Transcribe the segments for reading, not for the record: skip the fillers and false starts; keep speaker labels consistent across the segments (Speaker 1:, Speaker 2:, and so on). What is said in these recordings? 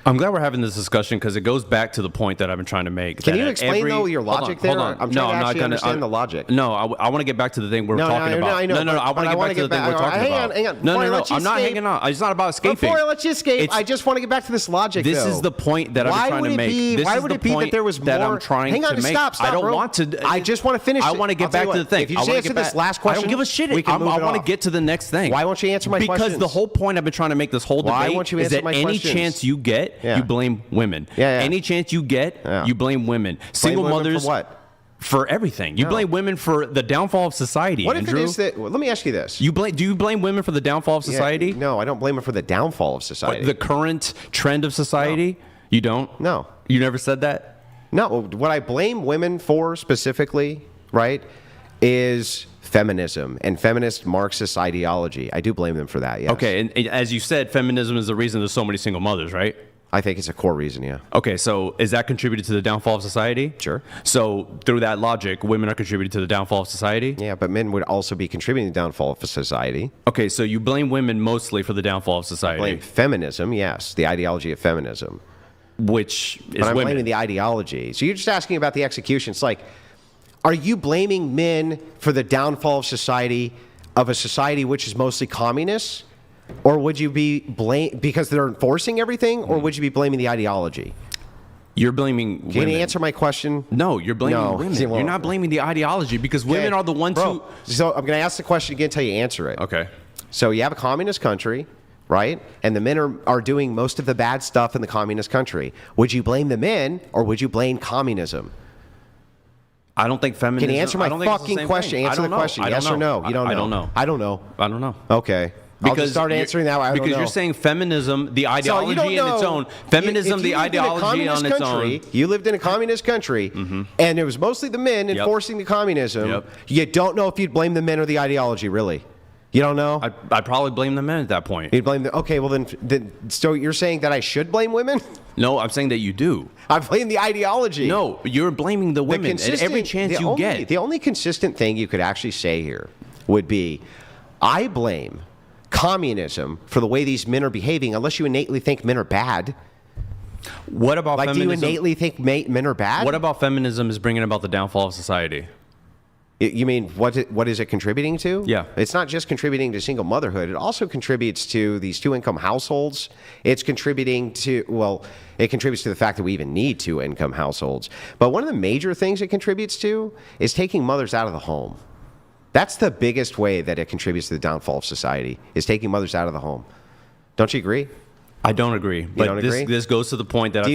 Speaker 1: I'm glad we're having this discussion because it goes back to the point that I've been trying to make.
Speaker 2: Can you explain, though, your logic there?
Speaker 1: Hold on.
Speaker 2: I'm trying to actually understand the logic.
Speaker 1: No, I want to get back to the thing we're talking about.
Speaker 2: I know.
Speaker 1: No, I want to get back to the thing we're talking about.
Speaker 2: Hang on.
Speaker 1: No, I'm not hanging on. It's not about escaping.
Speaker 2: Before I let you escape, I just want to get back to this logic,
Speaker 1: This is the point that I've been trying to make.
Speaker 2: Why would it be that there was more?
Speaker 1: That I'm trying to make.
Speaker 2: Stop,
Speaker 1: I don't
Speaker 2: bro.
Speaker 1: want to.
Speaker 2: I just want to finish.
Speaker 1: I want to get back to the thing.
Speaker 2: If you just answer this last question,
Speaker 1: I don't give a shit. I want to get to the next thing.
Speaker 2: Why won't you answer my questions?
Speaker 1: Because the whole point I've been trying to make this whole debate is that any chance you get, you blame women. Any chance you get, you blame women. Single mothers.
Speaker 2: For what?
Speaker 1: For everything. You blame women for the downfall of society,
Speaker 2: What if
Speaker 1: Andrew.
Speaker 2: it is that... Well, let me ask you this.
Speaker 1: Do you blame women for the downfall of society?
Speaker 2: No, I don't blame them for the downfall of society.
Speaker 1: The current trend of society? No. You don't?
Speaker 2: No.
Speaker 1: You never said that?
Speaker 2: No. What I blame women for specifically, right, is feminism and feminist Marxist ideology. I do blame them for that, yes.
Speaker 1: Okay, and as you said, feminism is the reason there's so many single mothers, right?
Speaker 2: I think it's a core reason, yeah.
Speaker 1: Okay, so is that contributed to the downfall of society?
Speaker 2: Sure.
Speaker 1: So through that logic, women are contributing to the downfall of society?
Speaker 2: Yeah, but men would also be contributing to the downfall of society.
Speaker 1: Okay, so you blame women mostly for the downfall of society?
Speaker 2: I blame feminism, yes, the ideology of feminism.
Speaker 1: Which is
Speaker 2: but I'm
Speaker 1: women.
Speaker 2: blaming the ideology. So you're just asking about the execution. It's like, are you blaming men for the downfall of a society which is mostly communist? Or would you be because they're enforcing everything, or would you be blaming the ideology?
Speaker 1: You're blaming women.
Speaker 2: Can you answer my question?
Speaker 1: No, you're blaming women.
Speaker 2: See, well,
Speaker 1: you're not blaming the ideology because women are the ones who...
Speaker 2: So I'm going to ask the question again until you answer it.
Speaker 1: Okay.
Speaker 2: So you have a communist country, right? And the men are doing most of the bad stuff in the communist country. Would you blame the men, or would you blame communism?
Speaker 1: I don't think feminism...
Speaker 2: Can you answer my fucking question? Answer the question. Yes or no? You don't know.
Speaker 1: I don't know.
Speaker 2: I don't know.
Speaker 1: I don't know.
Speaker 2: Okay. I'll just start answering that way. I don't know.
Speaker 1: Because you're saying feminism, the ideology in its own. Feminism, the ideology on its own.
Speaker 2: You lived in a communist country, and it was mostly the men enforcing the communism.
Speaker 1: Yep.
Speaker 2: You don't know if you'd blame the men or the ideology, really. You don't know?
Speaker 1: I'd probably blame the men at that point.
Speaker 2: You'd blame the... Okay, well then... So you're saying that I should blame women?
Speaker 1: No, I'm saying that you do.
Speaker 2: I blame the ideology.
Speaker 1: No, you're blaming the women at every chance you get.
Speaker 2: The only consistent thing you could actually say here would be, I blame communism for the way these men are behaving, unless you innately think men are bad.
Speaker 1: What about feminism?
Speaker 2: Do you innately think men are bad?
Speaker 1: What about feminism is bringing about the downfall of society?
Speaker 2: You mean what is it contributing to?
Speaker 1: Yeah.
Speaker 2: It's not just contributing to single motherhood. It also contributes to these two-income households. It's contributing to, well, it contributes to the fact that we even need two-income households. But one of the major things it contributes to is taking mothers out of the home. That's the biggest way that it contributes to the downfall of society, is taking mothers out of the home. Don't you agree?
Speaker 1: I don't agree. But this goes to the point that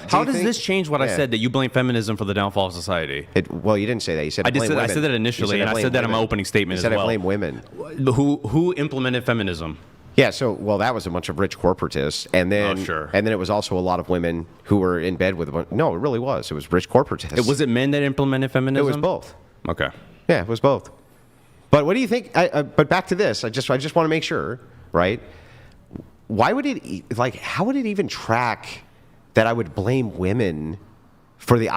Speaker 1: how does this change what I said, that you blame feminism for the downfall of society?
Speaker 2: Well, you didn't say that. You said
Speaker 1: I said that initially, and I said that in my opening statement as well.
Speaker 2: You said I blame women.
Speaker 1: Who implemented feminism?
Speaker 2: Yeah, so, well, that was a bunch of rich corporatists, and then and then it was also a lot of women who were in bed with a bunch. No, it really was. It was rich corporatists.
Speaker 1: Was it men that implemented feminism?
Speaker 2: It was both.
Speaker 1: Okay.
Speaker 2: Yeah, it was both. But what do you think? But back to this. I just want to make sure, right? Why would it, like, how would it even track that I would blame women for the,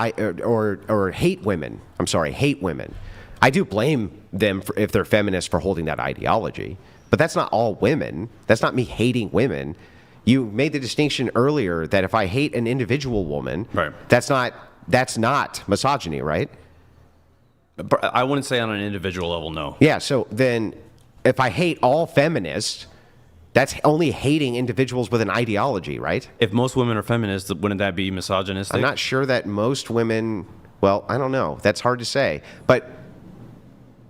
Speaker 2: or hate women? I'm sorry, hate women. I do blame them if they're feminists for holding that ideology, but that's not all women. That's not me hating women. You made the distinction earlier that if I hate an individual woman, that's not misogyny, right?
Speaker 1: I wouldn't say on an individual level, no.
Speaker 2: Yeah, so then if I hate all feminists, that's only hating individuals with an ideology, right?
Speaker 1: If most women are feminists, wouldn't that be misogynistic?
Speaker 2: I'm not sure that most women, well, I don't know. That's hard to say. But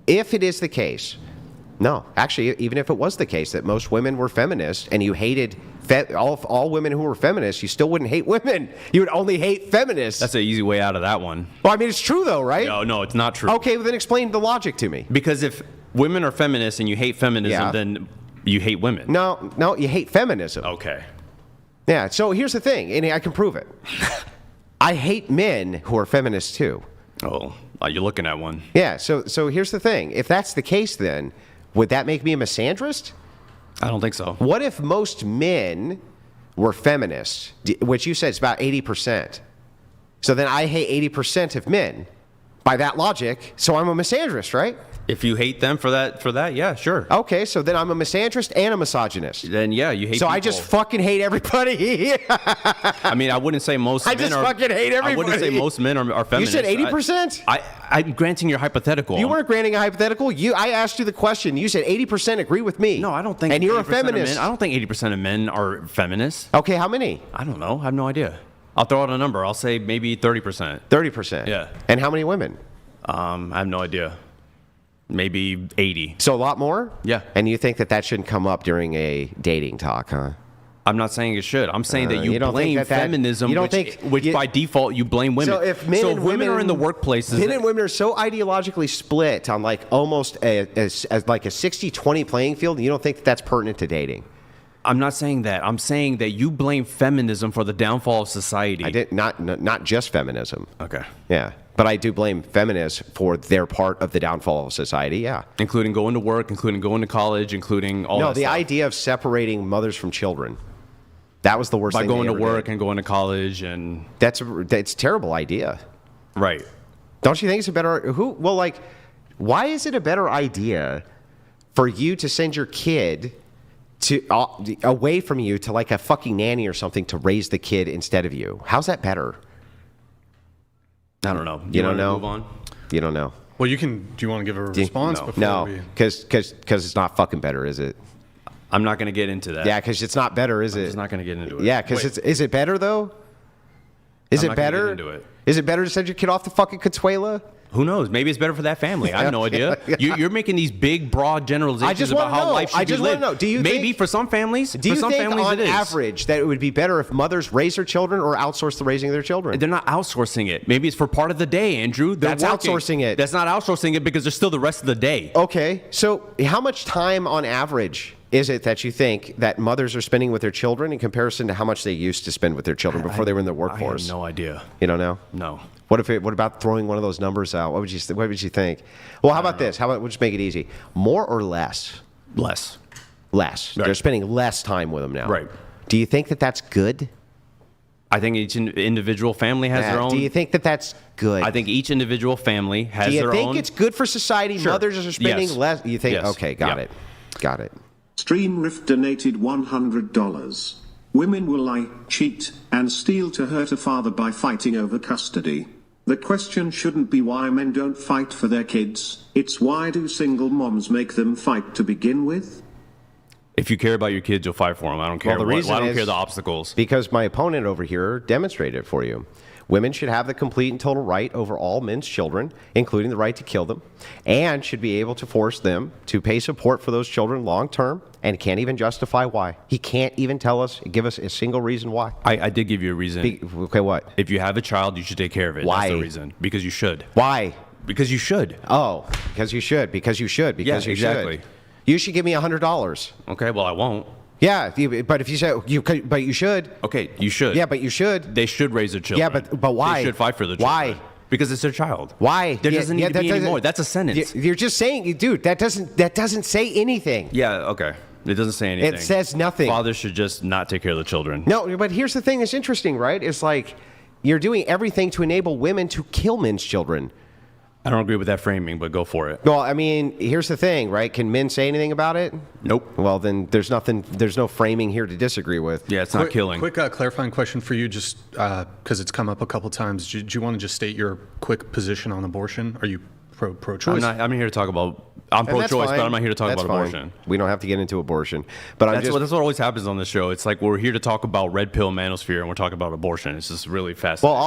Speaker 2: if it is the case, no, actually, even if it was the case that most women were feminists and you hated all women who were feminists, you still wouldn't hate women. You would only hate feminists.
Speaker 1: That's an easy way out of that one.
Speaker 2: Well, I mean, it's true, though, right?
Speaker 1: No, it's not true.
Speaker 2: Okay, well, then explain the logic to me.
Speaker 1: Because if women are feminists and you hate feminism, then you hate women.
Speaker 2: No, you hate feminism.
Speaker 1: Okay.
Speaker 2: Yeah, so here's the thing, and I can prove it. I hate men who are feminists, too.
Speaker 1: Oh, you're looking at one.
Speaker 2: Yeah, so here's the thing. If that's the case, then, would that make me a misandrist?
Speaker 1: I don't think so.
Speaker 2: What if most men were feminists, which you said is about 80%? So then I hate 80% of men. By that logic, so I'm a misandrist, right?
Speaker 1: If you hate them for that, yeah, sure.
Speaker 2: Okay, so then I'm a misandrist and a misogynist.
Speaker 1: Then yeah, you hate.
Speaker 2: So
Speaker 1: people.
Speaker 2: I just fucking hate everybody.
Speaker 1: I mean, I wouldn't say most.
Speaker 2: I just fucking hate everybody.
Speaker 1: I wouldn't say most men are feminists.
Speaker 2: You said 80%.
Speaker 1: I'm granting your hypothetical.
Speaker 2: You weren't granting a hypothetical. I asked you the question. You said 80% agree with me.
Speaker 1: No, I don't think.
Speaker 2: And you're a feminist.
Speaker 1: I don't think 80% of men are feminists.
Speaker 2: Okay, how many?
Speaker 1: I don't know. I have no idea. I'll throw out a number. I'll say maybe 30%.
Speaker 2: 30%.
Speaker 1: Yeah.
Speaker 2: And how many women?
Speaker 1: I have no idea. Maybe 80.
Speaker 2: So a lot more?
Speaker 1: Yeah.
Speaker 2: And you think that shouldn't come up during a dating talk, huh?
Speaker 1: I'm not saying it should. I'm saying that you blame feminism, which by default you blame women.
Speaker 2: So if women
Speaker 1: are in the workplaces,
Speaker 2: men and women are so ideologically split on like almost as like a 60-20 playing field, you don't think that's pertinent to dating?
Speaker 1: I'm not saying that. I'm saying that you blame feminism for the downfall of society.
Speaker 2: I did not just feminism.
Speaker 1: Okay.
Speaker 2: Yeah. But I do blame feminists for their part of the downfall of society, yeah.
Speaker 1: Including going to work, including going to college, including all that stuff.
Speaker 2: No, the idea of separating mothers from children. That was the worst thing.
Speaker 1: By going to work and going to college and...
Speaker 2: That's a terrible idea.
Speaker 1: Right.
Speaker 2: Don't you think it's a better... why is it a better idea for you to send your kid away from you to like a fucking nanny or something to raise the kid instead of you? How's that better?
Speaker 1: I don't know.
Speaker 2: You don't know?
Speaker 1: Move on?
Speaker 2: You don't know.
Speaker 3: Well, you can. Do you want to give a response?
Speaker 2: No, because it's not fucking better, is it?
Speaker 1: I'm not going to get into that.
Speaker 2: Yeah, because it's not better, is it?
Speaker 1: I'm just not going to get into it.
Speaker 2: Yeah, because is it better though? Is it better?
Speaker 1: Into it.
Speaker 2: Is it better to send your kid off to fucking Consuela?
Speaker 1: Who knows? Maybe it's better for that family. I have no idea. You're making these big, broad generalizations about how life should be lived. I just want to know. Do you
Speaker 2: maybe
Speaker 1: think, for some families?
Speaker 2: Do you think on average that it would be better if mothers raise their children or outsource the raising of their children?
Speaker 1: They're not outsourcing it. Maybe it's for part of the day, Andrew.
Speaker 2: That's outsourcing it.
Speaker 1: That's not outsourcing it because there's still the rest of the day.
Speaker 2: Okay. So how much time on average is it that you think that mothers are spending with their children in comparison to how much they used to spend with their children before they were in the workforce?
Speaker 1: I have no idea.
Speaker 2: You don't know?
Speaker 1: No.
Speaker 2: What about throwing one of those numbers out? What would you think? Well, how about this? We'll just make it easy. More or less?
Speaker 1: Less.
Speaker 2: Less.
Speaker 1: Right.
Speaker 2: They're spending less time with them now.
Speaker 1: Right.
Speaker 2: Do you think that that's good?
Speaker 1: I think each individual family has their own.
Speaker 2: Do you think that that's good?
Speaker 1: I think each individual family has their own.
Speaker 2: Do you think it's good for society?
Speaker 1: Sure.
Speaker 2: Mothers are spending less. You think?
Speaker 1: Yes.
Speaker 2: Okay, got it. Got it.
Speaker 4: Streamriff donated $100. Women will lie, cheat, and steal to hurt a father by fighting over custody. The question shouldn't be why men don't fight for their kids, it's why do single moms make them fight to begin with?
Speaker 1: If you care about your kids, you'll fight for them. I don't care.
Speaker 2: Well,
Speaker 1: I don't care the obstacles.
Speaker 2: Because my opponent over here demonstrated it for you. Women should have the complete and total right over all men's children, including the right to kill them, and should be able to force them to pay support for those children long term, and can't even justify why. He can't even give us a single reason why.
Speaker 1: I did give you a reason.
Speaker 2: Okay, what?
Speaker 1: If you have a child, you should take care of it.
Speaker 2: Why?
Speaker 1: That's the reason. Because you should.
Speaker 2: Why?
Speaker 1: Because you should.
Speaker 2: Oh, because you should. Because you should. Because you
Speaker 1: exactly.
Speaker 2: should. You should give me $100.
Speaker 1: Okay, well, I won't.
Speaker 2: Yeah, but if you say but you should.
Speaker 1: Okay, you should.
Speaker 2: Yeah, but you should.
Speaker 1: They should raise their children.
Speaker 2: Yeah, but why?
Speaker 1: They should fight for their children.
Speaker 2: Why?
Speaker 1: Because it's their child.
Speaker 2: Why?
Speaker 1: There doesn't need to be any more. That's a sentence.
Speaker 2: You're just saying, dude. That doesn't say anything.
Speaker 1: Yeah. Okay. It doesn't say anything.
Speaker 2: It says nothing.
Speaker 1: Fathers should just not take care of the children.
Speaker 2: No, but here's the thing that's interesting, right? It's like you're doing everything to enable women to kill men's children.
Speaker 1: I don't agree with that framing, but go for it.
Speaker 2: Well, I mean, here's the thing, right? Can men say anything about it?
Speaker 1: Nope.
Speaker 2: Well, then there's no framing here to disagree with.
Speaker 1: Yeah, it's not killing.
Speaker 3: Quick clarifying question for you, just because it's come up a couple times. Do you want to just state your quick position on abortion? Are you pro-choice?
Speaker 1: I'm here to talk about... I'm pro-choice, but I'm not here to talk about abortion.
Speaker 2: We don't have to get into abortion. But
Speaker 1: that's what always happens on this show. It's like we're here to talk about red pill manosphere, and we're talking about abortion. It's just really fascinating.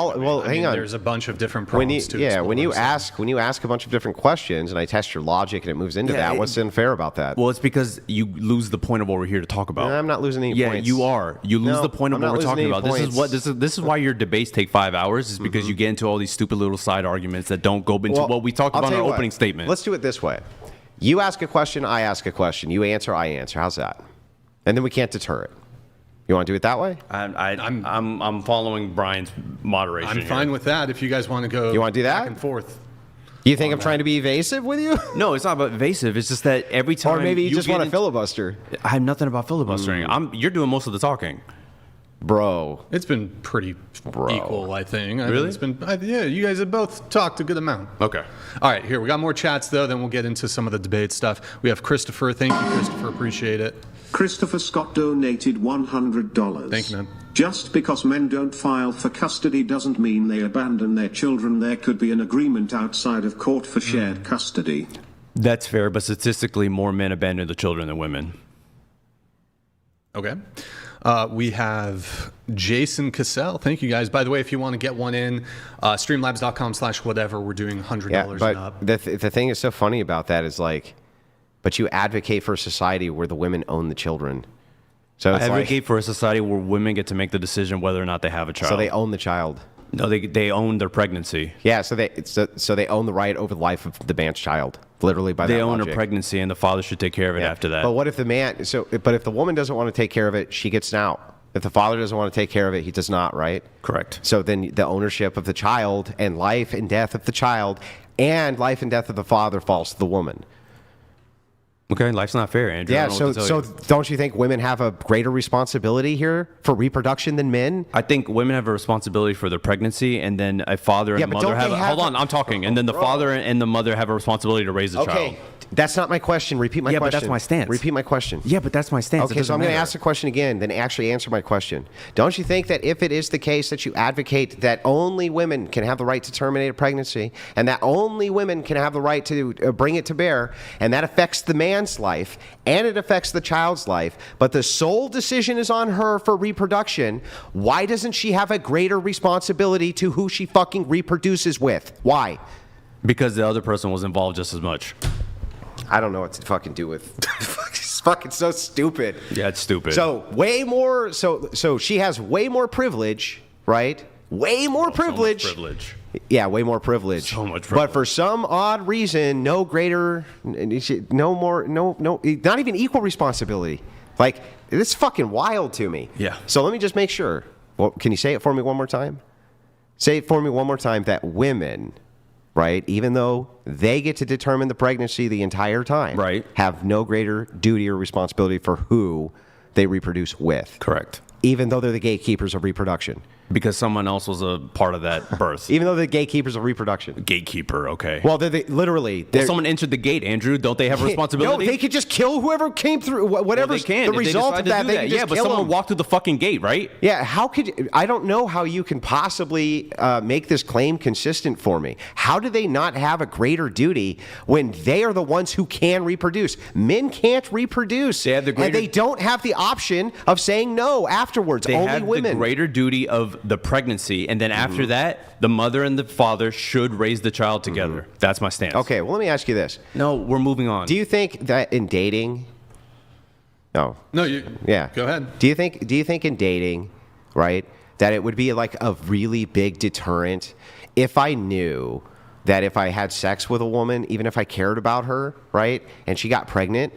Speaker 3: Hang on. There's a bunch of different prongs to
Speaker 2: when you ask a bunch of different questions, and I test your logic, and it moves into that. What's unfair about that?
Speaker 1: Well, it's because you lose the point of what we're here to talk about.
Speaker 2: I'm not losing any points.
Speaker 1: Yeah, you are. You lose the point of what we're talking about. This is why your debates take 5 hours. Is because you get into all these stupid little side arguments that don't go into what we talked about in our opening statement.
Speaker 2: Let's do it this way. You ask a question, I ask a question. You answer, I answer. How's that? And then we can't deter it. You want to do it that way?
Speaker 1: I'm following Brian's moderation.
Speaker 3: I'm fine with that. If you guys want to go,
Speaker 2: you want to do that?
Speaker 3: Back and forth.
Speaker 2: You think I'm trying to be evasive with you?
Speaker 1: No, it's not about evasive. It's just that every time,
Speaker 2: or maybe you just want to filibuster.
Speaker 1: I have nothing about filibustering. You're doing most of the talking.
Speaker 2: Bro.
Speaker 3: It's been pretty equal, I think.
Speaker 1: Really?
Speaker 3: It's been, yeah, you guys have both talked a good amount.
Speaker 1: Okay.
Speaker 3: All right, here, we got more chats, though, then we'll get into some of the debate stuff. We have Christopher. Thank you, Christopher. Appreciate it.
Speaker 4: Christopher Scott donated $100.
Speaker 3: Thank you, man.
Speaker 4: Just because men don't file for custody doesn't mean they abandon their children. There could be an agreement outside of court for shared custody.
Speaker 1: That's fair, but statistically, more men abandon the children than women.
Speaker 3: Okay. We have Jason Cassell. Thank you, guys. By the way, if you want to get one in, streamlabs.com/whatever, we're doing $100
Speaker 2: but
Speaker 3: and up.
Speaker 2: the thing is so funny about that is like, but you advocate for a society where the women own the children. So
Speaker 1: I
Speaker 2: it's
Speaker 1: advocate for a society where women get to make the decision whether or not they have a child.
Speaker 2: so they own the child.
Speaker 1: No, they own their pregnancy.
Speaker 2: Yeah, so they own the right over the life of the man's child, literally by
Speaker 1: They
Speaker 2: that
Speaker 1: own
Speaker 2: logic.
Speaker 1: a pregnancy, and the father should take care of it after that.
Speaker 2: But what if the man? But if the woman doesn't want to take care of it, she gets an out. If the father doesn't want to take care of it, he does not, right?
Speaker 1: Correct.
Speaker 2: So then the ownership of the child and life and death of the child and life and death of the father falls to the woman.
Speaker 1: Okay, life's not fair, Andrew. I
Speaker 2: Yeah,
Speaker 1: don't know what to tell you.
Speaker 2: don't you think women have a greater responsibility here for reproduction than men?
Speaker 1: I think women have a responsibility for their pregnancy, and then a father and
Speaker 2: Yeah,
Speaker 1: a
Speaker 2: but
Speaker 1: mother
Speaker 2: don't
Speaker 1: have.
Speaker 2: they have
Speaker 1: Hold on, I'm talking. And then the father and the mother have a responsibility to raise the child.
Speaker 2: Okay, that's not my question. Repeat my
Speaker 1: Yeah,
Speaker 2: question.
Speaker 1: but that's my stance.
Speaker 2: Repeat my question.
Speaker 1: Yeah, but that's my stance.
Speaker 2: Okay, so I'm going to ask the question again, then actually answer my question. Don't you think that if it is the case that you advocate that only women can have the right to terminate a pregnancy and that only women can have the right to bring it to bear, and that affects the man's life and it affects the child's life, but the sole decision is on her for reproduction, why doesn't she have a greater responsibility to who she fucking reproduces with? Why?
Speaker 1: Because the other person was involved just as much.
Speaker 2: I don't know what to fucking do with. It's fucking so stupid.
Speaker 1: Yeah, it's stupid.
Speaker 2: So way more. So she has way more privilege, right? Way more privilege.
Speaker 1: So much privilege.
Speaker 2: Yeah, way more privilege.
Speaker 1: So much
Speaker 2: But
Speaker 1: privilege.
Speaker 2: for some odd reason, no greater, no more, no, not even equal responsibility. Like, it's fucking wild to me.
Speaker 1: Yeah.
Speaker 2: So let me just make sure. Well, can you say it for me one more time? Say it for me one more time that women, right, even though they get to determine the pregnancy the entire time,
Speaker 1: Right.
Speaker 2: have no greater duty or responsibility for who they reproduce with.
Speaker 1: Correct.
Speaker 2: Even though they're the gatekeepers of reproduction.
Speaker 1: Because someone else was a part of that birth.
Speaker 2: Even though they're gatekeepers of reproduction.
Speaker 1: Gatekeeper, okay.
Speaker 2: Well, they're literally.
Speaker 1: Well, someone entered the gate, Andrew. Don't they have a responsibility?
Speaker 2: No, they could just kill whoever came through. Whatever
Speaker 1: Well, they can.
Speaker 2: the
Speaker 1: If they
Speaker 2: result
Speaker 1: decide
Speaker 2: of
Speaker 1: to
Speaker 2: that,
Speaker 1: do
Speaker 2: they
Speaker 1: that.
Speaker 2: can
Speaker 1: Yeah,
Speaker 2: just
Speaker 1: but
Speaker 2: kill
Speaker 1: someone
Speaker 2: them.
Speaker 1: walked through the fucking gate, right?
Speaker 2: Yeah, how could I don't know how you can possibly make this claim consistent for me. How do they not have a greater duty when they are the ones who can reproduce? Men can't reproduce,
Speaker 1: They have the
Speaker 2: and
Speaker 1: greater-
Speaker 2: they don't have the option of saying no afterwards.
Speaker 1: They
Speaker 2: Only
Speaker 1: have
Speaker 2: women.
Speaker 1: the greater duty of the pregnancy, and then after that, the mother and the father should raise the child together. That's my stance.
Speaker 2: Okay, well, let me ask you this:
Speaker 1: No, we're moving on.
Speaker 2: do you think that in dating? No.
Speaker 3: No, you.
Speaker 2: Yeah.
Speaker 3: Go ahead.
Speaker 2: Do you think in dating, right, that it would be like a really big deterrent if I knew that if I had sex with a woman, even if I cared about her, right, and she got pregnant,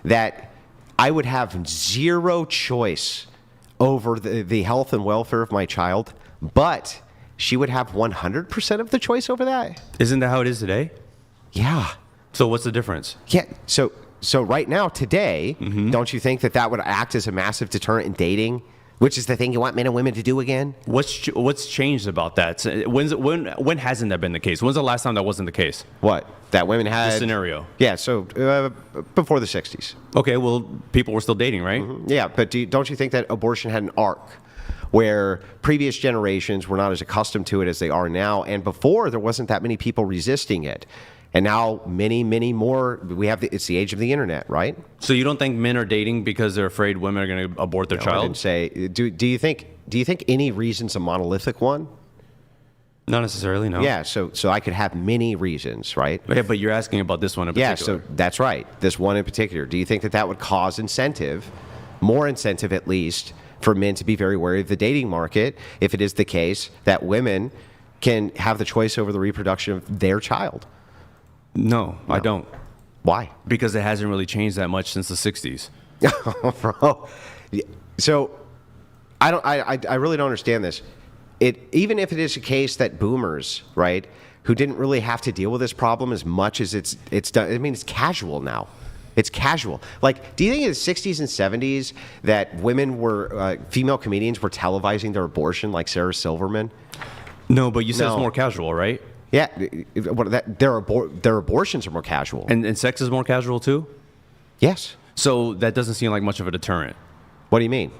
Speaker 2: that I would have zero choice over the health and welfare of my child, but she would have 100% of the choice over that?
Speaker 1: Isn't that how it is today?
Speaker 2: Yeah.
Speaker 1: So what's the difference?
Speaker 2: Yeah. So right now, today, don't you think that would act as a massive deterrent in dating, which is the thing you want men and women to do again?
Speaker 1: What's changed about that? When hasn't that been the case? When's the last time that wasn't the case?
Speaker 2: What? That women had...
Speaker 1: This scenario.
Speaker 2: Yeah, so before the 60s.
Speaker 1: Okay, well, people were still dating, right?
Speaker 2: Yeah, but don't you think that abortion had an arc where previous generations were not as accustomed to it as they are now, and before there wasn't that many people resisting it? And now many, many more. It's the age of the internet, right?
Speaker 1: So you don't think men are dating because they're afraid women are going to abort their
Speaker 2: I
Speaker 1: child?
Speaker 2: didn't say. Do you think any reason's a monolithic one?
Speaker 1: Not necessarily, no.
Speaker 2: Yeah, so I could have many reasons, right?
Speaker 1: Yeah, but you're asking about this one in
Speaker 2: Yeah,
Speaker 1: particular.
Speaker 2: so that's right. This one in particular. Do you think that would cause incentive, more incentive at least, for men to be very wary of the dating market if it is the case that women can have the choice over the reproduction of their child?
Speaker 1: No, I don't.
Speaker 2: Why?
Speaker 1: Because it hasn't really changed that much since the 60s.
Speaker 2: Bro. So I really don't understand this. Even if it is a case that boomers, right, who didn't really have to deal with this problem as much as it's done. I mean, it's casual now. It's casual. Like, do you think in the 60s and 70s that women were, female comedians were televising their abortion like Sarah Silverman?
Speaker 1: No, but you said
Speaker 2: No.
Speaker 1: it's more casual, right?
Speaker 2: Yeah, their abortions are more casual.
Speaker 1: And sex is more casual too?
Speaker 2: Yes.
Speaker 1: So that doesn't seem like much of a deterrent.
Speaker 2: What do you mean?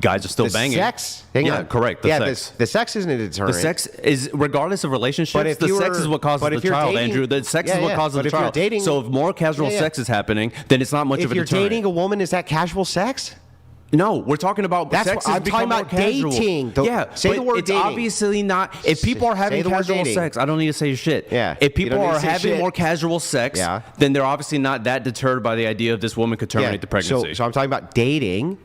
Speaker 1: Guys are still
Speaker 2: The
Speaker 1: banging.
Speaker 2: sex? Hang
Speaker 1: yeah,
Speaker 2: on.
Speaker 1: correct.
Speaker 2: The sex isn't a deterrent.
Speaker 1: The sex is, regardless of relationships,
Speaker 2: But if
Speaker 1: the
Speaker 2: you
Speaker 1: sex
Speaker 2: were-
Speaker 1: is what causes
Speaker 2: but
Speaker 1: the
Speaker 2: if you're
Speaker 1: child,
Speaker 2: dating-
Speaker 1: Andrew. The sex
Speaker 2: Yeah,
Speaker 1: is what
Speaker 2: yeah.
Speaker 1: causes
Speaker 2: But
Speaker 1: the
Speaker 2: if you're
Speaker 1: child.
Speaker 2: dating-
Speaker 1: So if more casual
Speaker 2: Yeah, yeah.
Speaker 1: sex is happening, then it's not much
Speaker 2: If
Speaker 1: of a
Speaker 2: you're
Speaker 1: deterrent.
Speaker 2: dating a woman, is that casual sex?
Speaker 1: No, we're talking about
Speaker 2: That's
Speaker 1: sex
Speaker 2: what-
Speaker 1: is
Speaker 2: I'm
Speaker 1: become
Speaker 2: talking
Speaker 1: more
Speaker 2: about
Speaker 1: casual.
Speaker 2: dating.
Speaker 1: Yeah,
Speaker 2: Say
Speaker 1: but
Speaker 2: the word
Speaker 1: it's
Speaker 2: dating.
Speaker 1: obviously not. If people are
Speaker 2: Say
Speaker 1: having
Speaker 2: the word
Speaker 1: casual
Speaker 2: dating.
Speaker 1: sex, I don't need to say shit.
Speaker 2: Yeah,
Speaker 1: If
Speaker 2: you
Speaker 1: people
Speaker 2: don't need
Speaker 1: are
Speaker 2: to say
Speaker 1: having
Speaker 2: shit.
Speaker 1: more casual sex,
Speaker 2: Yeah.
Speaker 1: then they're obviously not that deterred by the idea of this woman could terminate the pregnancy.
Speaker 2: So I'm talking about dating.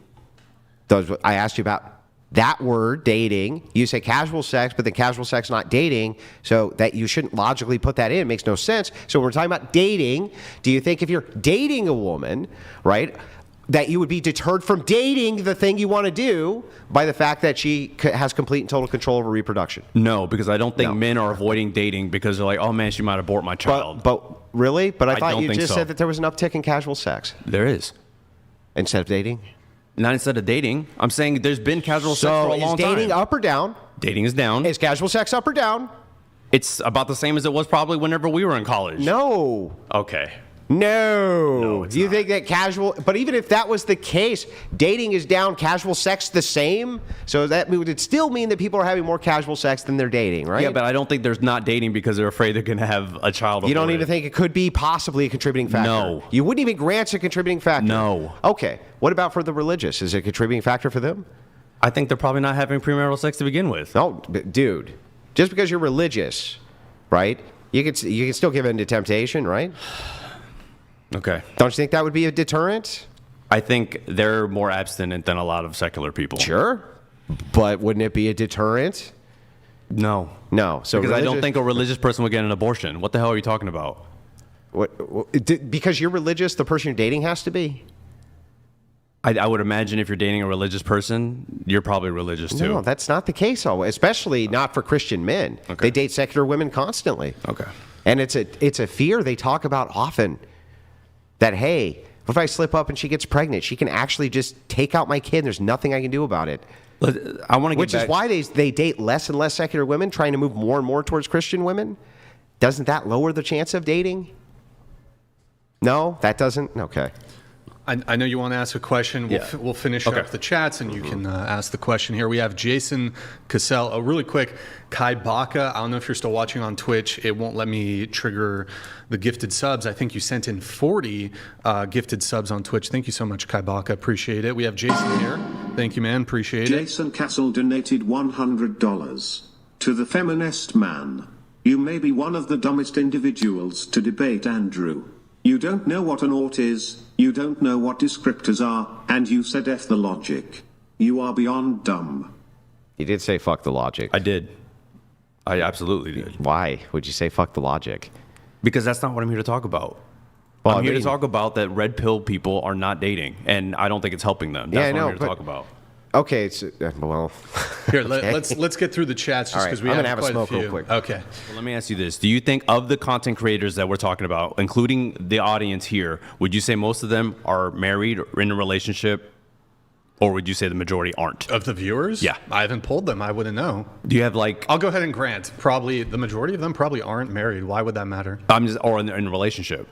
Speaker 2: I asked you about that word, dating. You say casual sex, but then casual sex not dating. So that you shouldn't logically put that in. It makes no sense. So when we're talking about dating, do you think if you're dating a woman, right, that you would be deterred from dating the thing you want to do by the fact that she has complete and total control over reproduction?
Speaker 1: No, because I don't think
Speaker 2: No.
Speaker 1: men are avoiding dating because they're like, oh man, she might abort my child.
Speaker 2: But really? But I thought
Speaker 1: don't
Speaker 2: you
Speaker 1: think
Speaker 2: just
Speaker 1: so.
Speaker 2: said that there was an uptick in casual sex
Speaker 1: There is.
Speaker 2: instead of dating.
Speaker 1: Not instead of dating. I'm saying there's been casual sex for a long
Speaker 2: is dating
Speaker 1: time.
Speaker 2: up or down?
Speaker 1: Dating is down.
Speaker 2: Is casual sex up or down?
Speaker 1: It's about the same as it was probably whenever we were in college.
Speaker 2: No.
Speaker 1: Okay.
Speaker 2: No.
Speaker 1: it's
Speaker 2: Do you
Speaker 1: not.
Speaker 2: think that casual, but even if that was the case, dating is down, casual sex the same? So that would still mean that people are having more casual sex than they're dating, right?
Speaker 1: Yeah, but I don't think there's not dating because they're afraid they're going to have a child.
Speaker 2: You don't
Speaker 1: aborted.
Speaker 2: even think it could be possibly a contributing factor?
Speaker 1: No.
Speaker 2: You wouldn't even grant a contributing factor?
Speaker 1: No.
Speaker 2: Okay. What about for the religious? Is it a contributing factor for them?
Speaker 1: I think they're probably not having premarital sex to begin with.
Speaker 2: No, dude. Just because you're religious, right? You can still give in to temptation, right?
Speaker 1: Okay.
Speaker 2: Don't you think that would be a deterrent?
Speaker 1: I think they're more abstinent than a lot of secular people.
Speaker 2: Sure. But wouldn't it be a deterrent?
Speaker 1: No.
Speaker 2: No. So
Speaker 1: Because I don't think a religious person would get an abortion. What the hell are you talking about?
Speaker 2: Because you're religious, the person you're dating has to be?
Speaker 1: I would imagine if you're dating a religious person, you're probably religious too.
Speaker 2: No, that's not the case always, especially not for Christian men.
Speaker 1: Okay.
Speaker 2: They date secular women constantly.
Speaker 1: Okay.
Speaker 2: And it's a fear they talk about often. That, hey, what if I slip up and she gets pregnant? She can actually just take out my kid and there's nothing I can do about it.
Speaker 1: I want to get
Speaker 2: Which
Speaker 1: back.
Speaker 2: is why they date less and less secular women, trying to move more and more towards Christian women. Doesn't that lower the chance of dating? No, that doesn't? Okay.
Speaker 3: I know you want to ask a question. We'll finish
Speaker 1: Okay.
Speaker 3: up the chats and you can ask the question here. We have Jason Cassell. Really quick, Kai Baka. I don't know if you're still watching on Twitch. It won't let me trigger the gifted subs. I think you sent in 40 gifted subs on Twitch. Thank you so much, Kai Baka. Appreciate it. We have Jason here. Thank you, man. Appreciate it.
Speaker 4: Jason Castle donated $100. To the feminist man. You may be one of the dumbest individuals to debate Andrew. You don't know what an ought is, you don't know what descriptors are, and you said F the logic. You are beyond dumb.
Speaker 2: You did say fuck the logic.
Speaker 1: I did. I absolutely did.
Speaker 2: Why would you say fuck the logic?
Speaker 1: Because that's not what I'm here to talk about.
Speaker 2: Well,
Speaker 1: I'm here
Speaker 2: I
Speaker 1: to
Speaker 2: mean-
Speaker 1: talk about that red pill people are not dating, and I don't think it's helping them.
Speaker 2: Yeah,
Speaker 1: That's
Speaker 2: I
Speaker 1: what
Speaker 2: know,
Speaker 1: I'm here to
Speaker 2: but-
Speaker 1: talk about.
Speaker 2: Okay, it's, well...
Speaker 3: Here,
Speaker 2: okay.
Speaker 3: let's get through the chats just
Speaker 2: All right,
Speaker 3: because we
Speaker 2: I'm
Speaker 3: have
Speaker 2: gonna have a
Speaker 3: quite
Speaker 2: smoke real
Speaker 3: few.
Speaker 2: quick.
Speaker 3: Okay.
Speaker 1: Well, let me ask you this. Do you think of the content creators that we're talking about, including the audience here, would you say most of them are married or in a relationship, or would you say the majority aren't?
Speaker 3: Of the viewers?
Speaker 1: Yeah.
Speaker 3: I haven't polled them. I wouldn't know.
Speaker 1: Do you have like,
Speaker 3: I'll go ahead and grant. Probably the majority of them probably aren't married. Why would that matter?
Speaker 1: or in a relationship?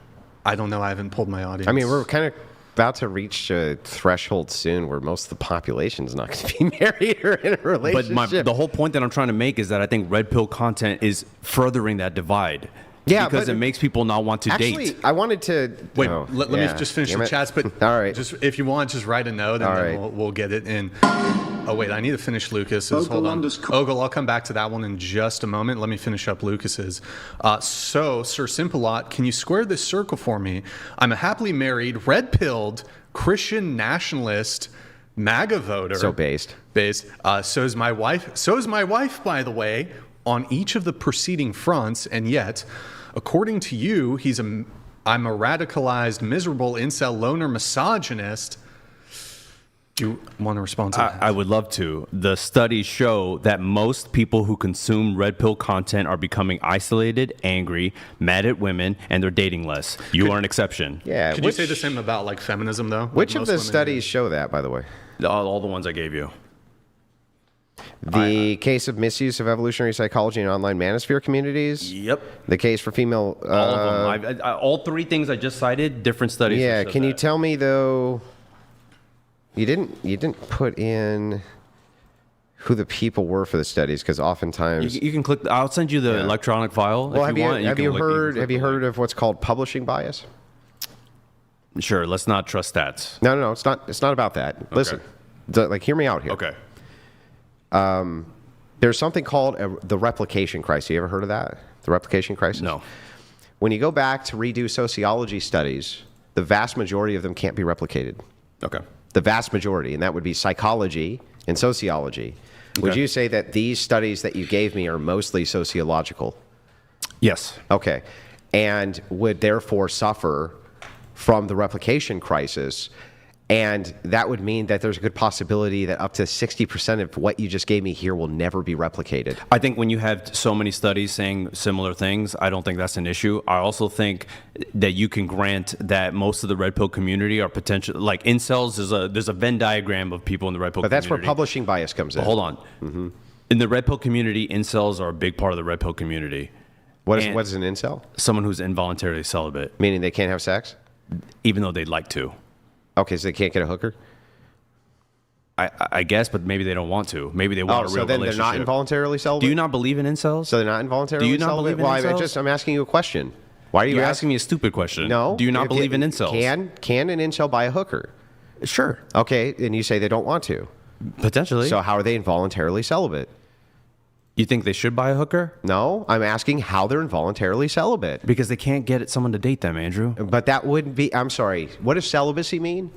Speaker 3: I don't know. I haven't polled my audience.
Speaker 2: I mean, we're kind of about to reach a threshold soon where most of the population is not going to be married or in a
Speaker 1: But
Speaker 2: relationship.
Speaker 1: the whole point that I'm trying to make is that I think red pill content is furthering that divide.
Speaker 2: Yeah,
Speaker 1: because
Speaker 2: but-
Speaker 1: it makes people not want to
Speaker 2: Actually,
Speaker 1: date.
Speaker 2: I wanted to...
Speaker 3: Wait,
Speaker 2: oh,
Speaker 3: let me
Speaker 2: yeah,
Speaker 3: just finish
Speaker 2: damn
Speaker 3: the
Speaker 2: it.
Speaker 3: chats. But
Speaker 2: All right.
Speaker 3: just if you want, just write a note and
Speaker 2: All
Speaker 3: then
Speaker 2: right.
Speaker 3: we'll get it in. Oh, wait, I need to finish Lucas's. Hold on. Ogle, I'll come back to that one in just a moment. Let me finish up Lucas's. So, Sir Simpalot, can you square this circle for me? I'm a happily married, red-pilled, Christian nationalist, MAGA voter.
Speaker 2: So based.
Speaker 3: So is my wife. So is my wife, by the way, on each of the preceding fronts. And yet, according to you, I'm a radicalized, miserable incel loner misogynist. Do you want to respond to that?
Speaker 1: I would love to. The studies show that most people who consume red pill content are becoming isolated, angry, mad at women, and they're dating less. You are an exception.
Speaker 2: Yeah.
Speaker 3: Could you say the same about like feminism though?
Speaker 2: Which
Speaker 3: Like,
Speaker 2: of
Speaker 3: most
Speaker 2: the
Speaker 3: women
Speaker 2: studies show that, by the way?
Speaker 1: All the ones I gave you.
Speaker 2: The case of misuse of evolutionary psychology in online manosphere communities.
Speaker 1: Yep.
Speaker 2: The case for female.
Speaker 1: All of them. All three things I just cited, different studies.
Speaker 2: Yeah.
Speaker 1: have said
Speaker 2: Can you
Speaker 1: that.
Speaker 2: tell me though? You didn't put in who the people were for the studies, because oftentimes.
Speaker 1: You can click. I'll send you the electronic file
Speaker 2: Well,
Speaker 1: if you want.
Speaker 2: have
Speaker 1: can
Speaker 2: you
Speaker 1: click-
Speaker 2: heard?
Speaker 1: click
Speaker 2: Have you
Speaker 1: the link.
Speaker 2: heard of what's called publishing bias?
Speaker 1: Sure. Let's not trust stats.
Speaker 2: No. It's not. It's not about that. Listen, hear me out here.
Speaker 1: Okay.
Speaker 2: There's something called the replication crisis. You ever heard of that? The replication crisis?
Speaker 1: No.
Speaker 2: When you go back to redo sociology studies, the vast majority of them can't be replicated.
Speaker 1: Okay.
Speaker 2: The vast majority, and that would be psychology and sociology. Would
Speaker 1: Okay.
Speaker 2: you say that these studies that you gave me are mostly sociological?
Speaker 1: Yes.
Speaker 2: Okay. And would therefore suffer from the replication crisis. And that would mean that there's a good possibility that up to 60% of what you just gave me here will never be replicated.
Speaker 1: I think when you have so many studies saying similar things, I don't think that's an issue. I also think that you can grant that most of the red pill community are potential, like incels. There's a Venn diagram of people in the red pill
Speaker 2: But
Speaker 1: community.
Speaker 2: that's where publishing bias comes in.
Speaker 1: But hold on. In the red pill community, incels are a big part of the red pill community.
Speaker 2: What
Speaker 1: And-
Speaker 2: is an incel?
Speaker 1: Someone who's involuntarily celibate,
Speaker 2: Meaning they can't have sex?
Speaker 1: even though they'd like to.
Speaker 2: Okay, so they can't get a hooker?
Speaker 1: I guess, but maybe they don't want to. Maybe they want a real
Speaker 2: so then they're
Speaker 1: relationship.
Speaker 2: not involuntarily celibate?
Speaker 1: Do you not believe in incels?
Speaker 2: So they're not involuntarily
Speaker 1: Do you not
Speaker 2: celibate?
Speaker 1: believe in
Speaker 2: Well,
Speaker 1: incels?
Speaker 2: I'm asking you a question. Why are you
Speaker 1: You're asking me a stupid question.
Speaker 2: No.
Speaker 1: Do you not
Speaker 2: If
Speaker 1: believe in incels?
Speaker 2: Can an incel buy a hooker?
Speaker 1: Sure.
Speaker 2: Okay, and you say they don't want to.
Speaker 1: Potentially.
Speaker 2: So how are they involuntarily celibate?
Speaker 1: You think they should buy a hooker?
Speaker 2: No, I'm asking how they're involuntarily celibate.
Speaker 1: Because they can't get someone to date them, Andrew.
Speaker 2: But that wouldn't be, I'm sorry, what does celibacy mean?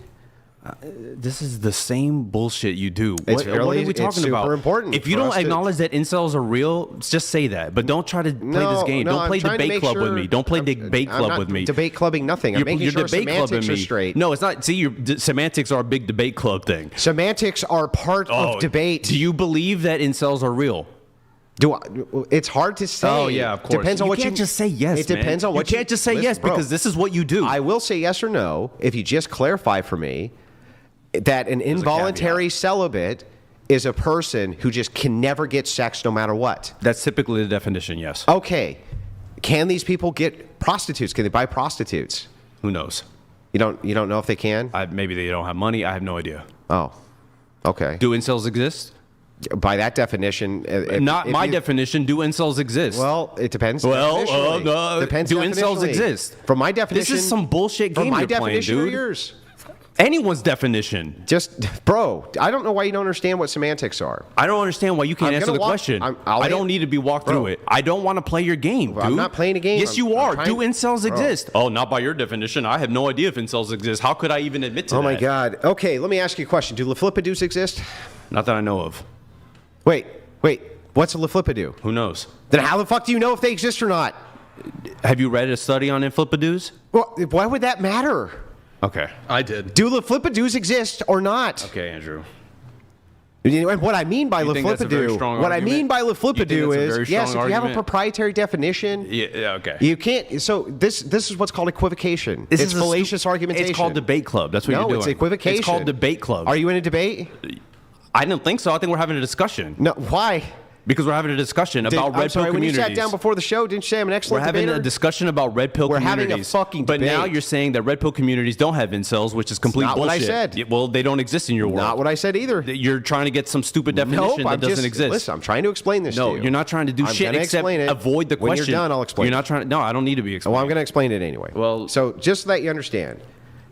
Speaker 1: This is the same bullshit you do.
Speaker 2: It's
Speaker 1: What are
Speaker 2: really-
Speaker 1: we talking
Speaker 2: it's super
Speaker 1: about?
Speaker 2: important
Speaker 1: If you
Speaker 2: for
Speaker 1: don't
Speaker 2: us to-
Speaker 1: acknowledge that incels are real, just say that. But don't try to play this game.
Speaker 2: No,
Speaker 1: Don't
Speaker 2: I'm
Speaker 1: play
Speaker 2: trying to
Speaker 1: debate
Speaker 2: make
Speaker 1: club with
Speaker 2: sure-
Speaker 1: me. Don't play debate
Speaker 2: I'm
Speaker 1: club
Speaker 2: not
Speaker 1: with me.
Speaker 2: Debate clubbing nothing. I'm making sure
Speaker 1: debate
Speaker 2: semantics
Speaker 1: clubbing
Speaker 2: are
Speaker 1: me.
Speaker 2: straight.
Speaker 1: No, it's not. See, semantics are a big debate club thing.
Speaker 2: Semantics are part of debate.
Speaker 1: Do you believe that incels are real?
Speaker 2: It's hard to say.
Speaker 1: Oh yeah, of course.
Speaker 2: Depends on
Speaker 1: you
Speaker 2: what
Speaker 1: can't just say yes.
Speaker 2: It depends
Speaker 1: man.
Speaker 2: on what
Speaker 1: you can't just say
Speaker 2: listen,
Speaker 1: yes
Speaker 2: bro,
Speaker 1: because this is what you do.
Speaker 2: I will say yes or no if you just clarify for me that an involuntary celibate is a person who just can never get sex no matter what.
Speaker 1: That's typically the definition. Yes.
Speaker 2: Okay, can these people get prostitutes? Can they buy prostitutes?
Speaker 1: Who knows?
Speaker 2: You don't know if they can.
Speaker 1: Maybe they don't have money. I have no idea.
Speaker 2: Oh, okay.
Speaker 1: Do incels exist?
Speaker 2: By that definition,
Speaker 1: Not
Speaker 2: if
Speaker 1: my
Speaker 2: you-
Speaker 1: definition. Do incels exist?
Speaker 2: Well, it depends.
Speaker 1: Well,
Speaker 2: definitionally. Depends.
Speaker 1: do incels
Speaker 2: definitionally.
Speaker 1: exist?
Speaker 2: From my definition,
Speaker 1: This is some bullshit
Speaker 2: from
Speaker 1: game
Speaker 2: my
Speaker 1: you're playing,
Speaker 2: definition or
Speaker 1: dude.
Speaker 2: yours.
Speaker 1: Anyone's definition.
Speaker 2: Just, bro, I don't know why you don't understand what semantics are.
Speaker 1: I don't understand why you can't
Speaker 2: I'm
Speaker 1: answer
Speaker 2: gonna
Speaker 1: the
Speaker 2: walk-
Speaker 1: question.
Speaker 2: I'll
Speaker 1: I don't need to be walked
Speaker 2: Bro.
Speaker 1: through it. I don't want to play your game, dude.
Speaker 2: I'm not playing a game.
Speaker 1: Yes, you
Speaker 2: I'm
Speaker 1: are.
Speaker 2: trying-
Speaker 1: Do incels
Speaker 2: Bro.
Speaker 1: exist? Oh, not by your definition. I have no idea if incels exist. How could I even admit to that?
Speaker 2: Oh my God. Okay, let me ask you a question. Do leflipidoos exist?
Speaker 1: Not that I know of.
Speaker 2: Wait. What's a leflipidoo?
Speaker 1: Who knows?
Speaker 2: Then how the fuck do you know if they exist or not?
Speaker 1: Have you read a study on inflipidoos?
Speaker 2: Well, why would that matter?
Speaker 1: Okay.
Speaker 3: I did.
Speaker 2: Do leflipidoos exist or not?
Speaker 1: Okay, Andrew.
Speaker 2: And what I mean by
Speaker 1: You think that's a very
Speaker 2: leflipidoo,
Speaker 1: strong
Speaker 2: what I
Speaker 1: argument?
Speaker 2: mean by
Speaker 1: You think
Speaker 2: leflipidoo
Speaker 1: that's a very
Speaker 2: is, yes,
Speaker 1: strong
Speaker 2: if you have a
Speaker 1: argument?
Speaker 2: proprietary definition,
Speaker 1: Yeah, okay.
Speaker 2: you can't. So this is what's called equivocation.
Speaker 1: This
Speaker 2: It's
Speaker 1: is a
Speaker 2: fallacious argumentation.
Speaker 1: It's called debate club. That's what
Speaker 2: No,
Speaker 1: you're doing.
Speaker 2: it's equivocation.
Speaker 1: It's called debate club.
Speaker 2: Are you in a debate?
Speaker 1: I don't think so. I think we're having a discussion.
Speaker 2: No. Why?
Speaker 1: Because we're having a discussion about
Speaker 2: I'm
Speaker 1: red
Speaker 2: sorry,
Speaker 1: pill
Speaker 2: when you
Speaker 1: communities.
Speaker 2: sat down before the show, didn't you say I'm an
Speaker 1: We're
Speaker 2: excellent
Speaker 1: having
Speaker 2: debater?
Speaker 1: a discussion about red pill
Speaker 2: We're
Speaker 1: communities.
Speaker 2: having a fucking
Speaker 1: But now
Speaker 2: debate.
Speaker 1: you're saying that red pill communities don't have incels, which is complete
Speaker 2: not what I
Speaker 1: bullshit.
Speaker 2: said.
Speaker 1: Yeah, well, they don't exist in your world.
Speaker 2: Not what I said either.
Speaker 1: You're trying to get some stupid definition that doesn't exist.
Speaker 2: Listen, I'm trying to explain this
Speaker 1: No,
Speaker 2: to you.
Speaker 1: you're not trying to do
Speaker 2: I'm
Speaker 1: shit
Speaker 2: gonna
Speaker 1: except
Speaker 2: explain it.
Speaker 1: avoid the
Speaker 2: When
Speaker 1: question.
Speaker 2: you're done, I'll explain
Speaker 1: You're
Speaker 2: it.
Speaker 1: not trying. No, I don't need to be explained.
Speaker 2: Well, I'm going to explain it anyway.
Speaker 1: Well-
Speaker 2: so just so that you understand,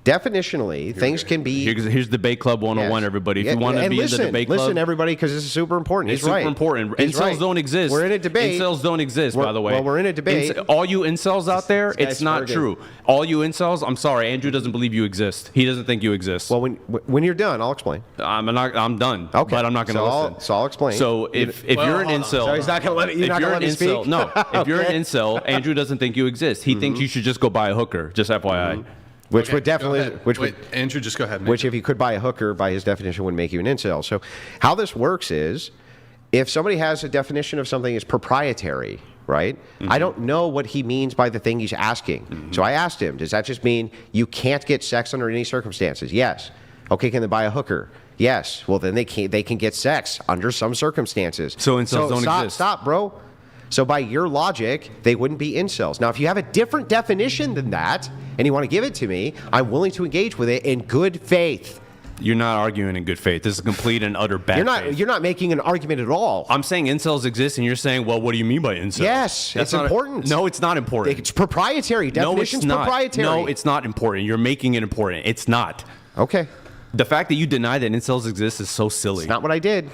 Speaker 2: definitionally, things can be.
Speaker 1: Here's debate club 101,
Speaker 2: Yes.
Speaker 1: everybody. If
Speaker 2: Yeah,
Speaker 1: you want to
Speaker 2: and
Speaker 1: be in the debate club,
Speaker 2: listen, everybody, because this is super important.
Speaker 1: it's
Speaker 2: He's right.
Speaker 1: super important.
Speaker 2: He's
Speaker 1: Incels
Speaker 2: right.
Speaker 1: don't exist.
Speaker 2: We're in a debate.
Speaker 1: Incels don't exist, by the way.
Speaker 2: Well, we're in a debate.
Speaker 1: All you incels out there,
Speaker 2: This guy's
Speaker 1: it's not
Speaker 2: smirking.
Speaker 1: true. All you incels, I'm sorry, Andrew doesn't believe you exist. He doesn't think you exist.
Speaker 2: Well, when you're done, I'll explain.
Speaker 1: I'm done.
Speaker 2: Okay.
Speaker 1: But I'm not going to
Speaker 2: So
Speaker 1: listen.
Speaker 2: So I'll explain.
Speaker 1: So if you're an incel,
Speaker 2: So he's not gonna let it- you're
Speaker 1: if
Speaker 2: not
Speaker 1: you're
Speaker 2: gonna
Speaker 1: an
Speaker 2: let me
Speaker 1: incel,
Speaker 2: speak?
Speaker 1: no. If you're an
Speaker 2: Okay.
Speaker 1: incel, Andrew doesn't think you exist. He thinks you should just go buy a hooker. Just FYI.
Speaker 2: Which
Speaker 3: Okay,
Speaker 2: would definitely,
Speaker 3: go ahead.
Speaker 2: which
Speaker 3: Wait,
Speaker 2: would,
Speaker 3: Andrew, just go ahead.
Speaker 2: which if you could buy a hooker, by his definition, would make you an incel. So how this works is, if somebody has a definition of something as proprietary, right? I don't know what he means by the thing he's asking. So I asked him, does that just mean you can't get sex under any circumstances? Yes. Okay, can they buy a hooker? Yes. Well, then they can get sex under some circumstances.
Speaker 1: So incels don't exist.
Speaker 2: Stop, bro. So by your logic, they wouldn't be incels. Now, if you have a different definition than that, and you want to give it to me, I'm willing to engage with it in good faith.
Speaker 1: You're not arguing in good faith. This is complete and utter bad faith.
Speaker 2: You're not making an argument at all.
Speaker 1: I'm saying incels exist, and you're saying, well, what do you mean by incels?
Speaker 2: Yes, it's important.
Speaker 1: No, it's not important.
Speaker 2: It's proprietary. Definition's
Speaker 1: no, it's not.
Speaker 2: proprietary.
Speaker 1: No, it's not important. You're making it important. It's not.
Speaker 2: Okay.
Speaker 1: The fact that you deny that incels exist is so silly.
Speaker 2: It's not what I did.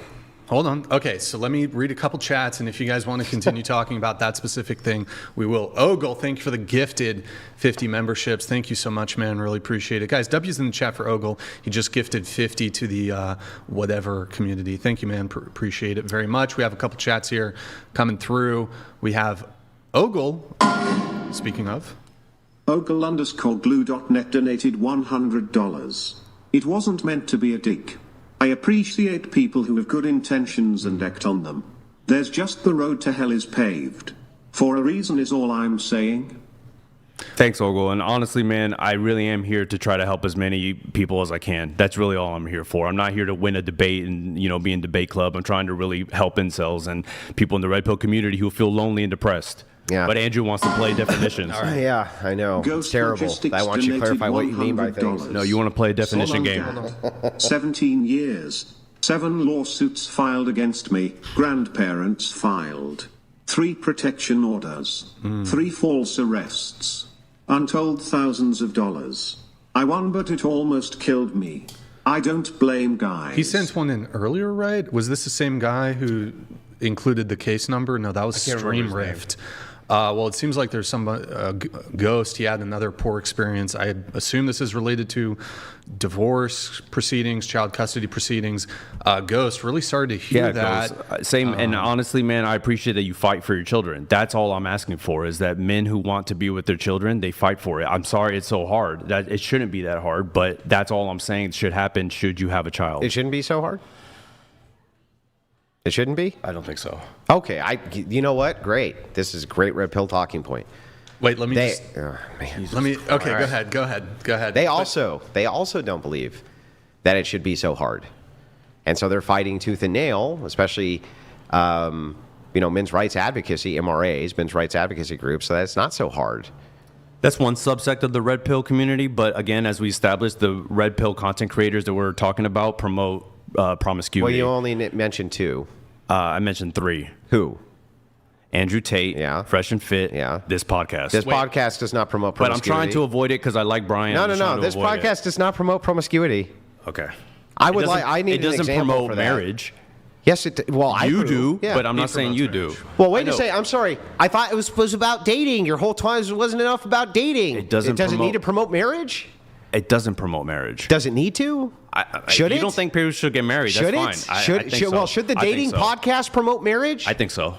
Speaker 3: Hold on. Okay, so let me read a couple chats, and if you guys want to continue talking about that specific thing, we will. Ogle, thank you for the gifted 50 memberships. Thank you so much, man. Really appreciate it. Guys, W's in the chat for Ogle. He just gifted 50 to the whatever community. Thank you, man. Appreciate it very much. We have a couple chats here coming through. We have Ogle, speaking of.
Speaker 4: Ogle_glue.net donated $100. It wasn't meant to be a dig. I appreciate people who have good intentions and act on them. There's just the road to hell is paved. For a reason is all I'm saying.
Speaker 1: Thanks, Ogle. And honestly, man, I really am here to try to help as many people as I can. That's really all I'm here for. I'm not here to win a debate and, be in debate club. I'm trying to really help incels and people in the red pill community who feel lonely and depressed.
Speaker 2: Yeah.
Speaker 1: But Andrew wants to play definitions.
Speaker 2: All right. Yeah, I know.
Speaker 4: Ghost
Speaker 2: It's terrible.
Speaker 4: Logistics
Speaker 2: I want you to clarify what you mean by things.
Speaker 4: $100.
Speaker 1: No, you want to play a definition game.
Speaker 4: 17 years. 7 lawsuits filed against me. Grandparents filed. 3 protection orders. 3 false arrests. Untold thousands of dollars. I won, but it almost killed me. I don't blame guys.
Speaker 3: He sent one in earlier, right? Was this the same guy who included the case number? No, that was
Speaker 2: can't remember his name.
Speaker 3: StreamRift. Well, it seems like there's some ghost. He had another poor experience. I assume this is related to divorce proceedings, child custody proceedings. Ghost, really sorry to hear that.
Speaker 1: Ghost. Same. And honestly, man, I appreciate that you fight for your children. That's all I'm asking for, is that men who want to be with their children, they fight for it. I'm sorry it's so hard. That it shouldn't be that hard, but that's all I'm saying should happen should you have a child.
Speaker 2: It shouldn't be so hard? It shouldn't be?
Speaker 1: I don't think so.
Speaker 2: Okay. You know what? Great. This is a great red pill talking point.
Speaker 3: Wait, let me
Speaker 2: They,
Speaker 3: just.
Speaker 2: oh, man.
Speaker 3: Let me. Okay, go ahead.
Speaker 2: They also don't believe that it should be so hard, and so they're fighting tooth and nail, especially men's rights advocacy, MRAs, men's rights advocacy groups. So that's not so hard.
Speaker 1: That's one subsect of the red pill community, but again, as we established, the red pill content creators that we're talking about promote promiscuity.
Speaker 2: Well, you only mentioned 2.
Speaker 1: I mentioned 3.
Speaker 2: Who?
Speaker 1: Andrew Tate,
Speaker 2: Yeah.
Speaker 1: Fresh and Fit,
Speaker 2: Yeah.
Speaker 1: this podcast.
Speaker 2: This podcast does not promote
Speaker 1: but I'm
Speaker 2: promiscuity.
Speaker 1: trying to avoid it because I like Brian.
Speaker 2: No.
Speaker 1: I'm trying to
Speaker 2: This
Speaker 1: avoid it.
Speaker 2: podcast does not promote promiscuity.
Speaker 1: Okay.
Speaker 2: I need
Speaker 1: It
Speaker 2: an
Speaker 1: doesn't
Speaker 2: example
Speaker 1: promote
Speaker 2: for that.
Speaker 1: marriage.
Speaker 2: Yes, I
Speaker 1: You
Speaker 2: do.
Speaker 1: do,
Speaker 2: Yeah.
Speaker 1: but I'm not
Speaker 3: He
Speaker 1: saying
Speaker 3: promotes
Speaker 1: you
Speaker 3: marriage.
Speaker 1: do.
Speaker 2: Well, wait
Speaker 1: I
Speaker 2: a
Speaker 1: know.
Speaker 2: second. I'm sorry. I thought it was about dating. Your whole time wasn't enough about dating.
Speaker 1: It doesn't
Speaker 2: need
Speaker 1: promote-
Speaker 2: to promote marriage?
Speaker 1: It doesn't promote marriage.
Speaker 2: Does it need to? Should
Speaker 1: if
Speaker 2: it?
Speaker 1: you don't think people should get married,
Speaker 2: Should
Speaker 1: that's
Speaker 2: it?
Speaker 1: fine.
Speaker 2: Should,
Speaker 1: I think so.
Speaker 2: Well, should the
Speaker 1: I think
Speaker 2: dating
Speaker 1: so.
Speaker 2: podcast promote marriage?
Speaker 1: I think so.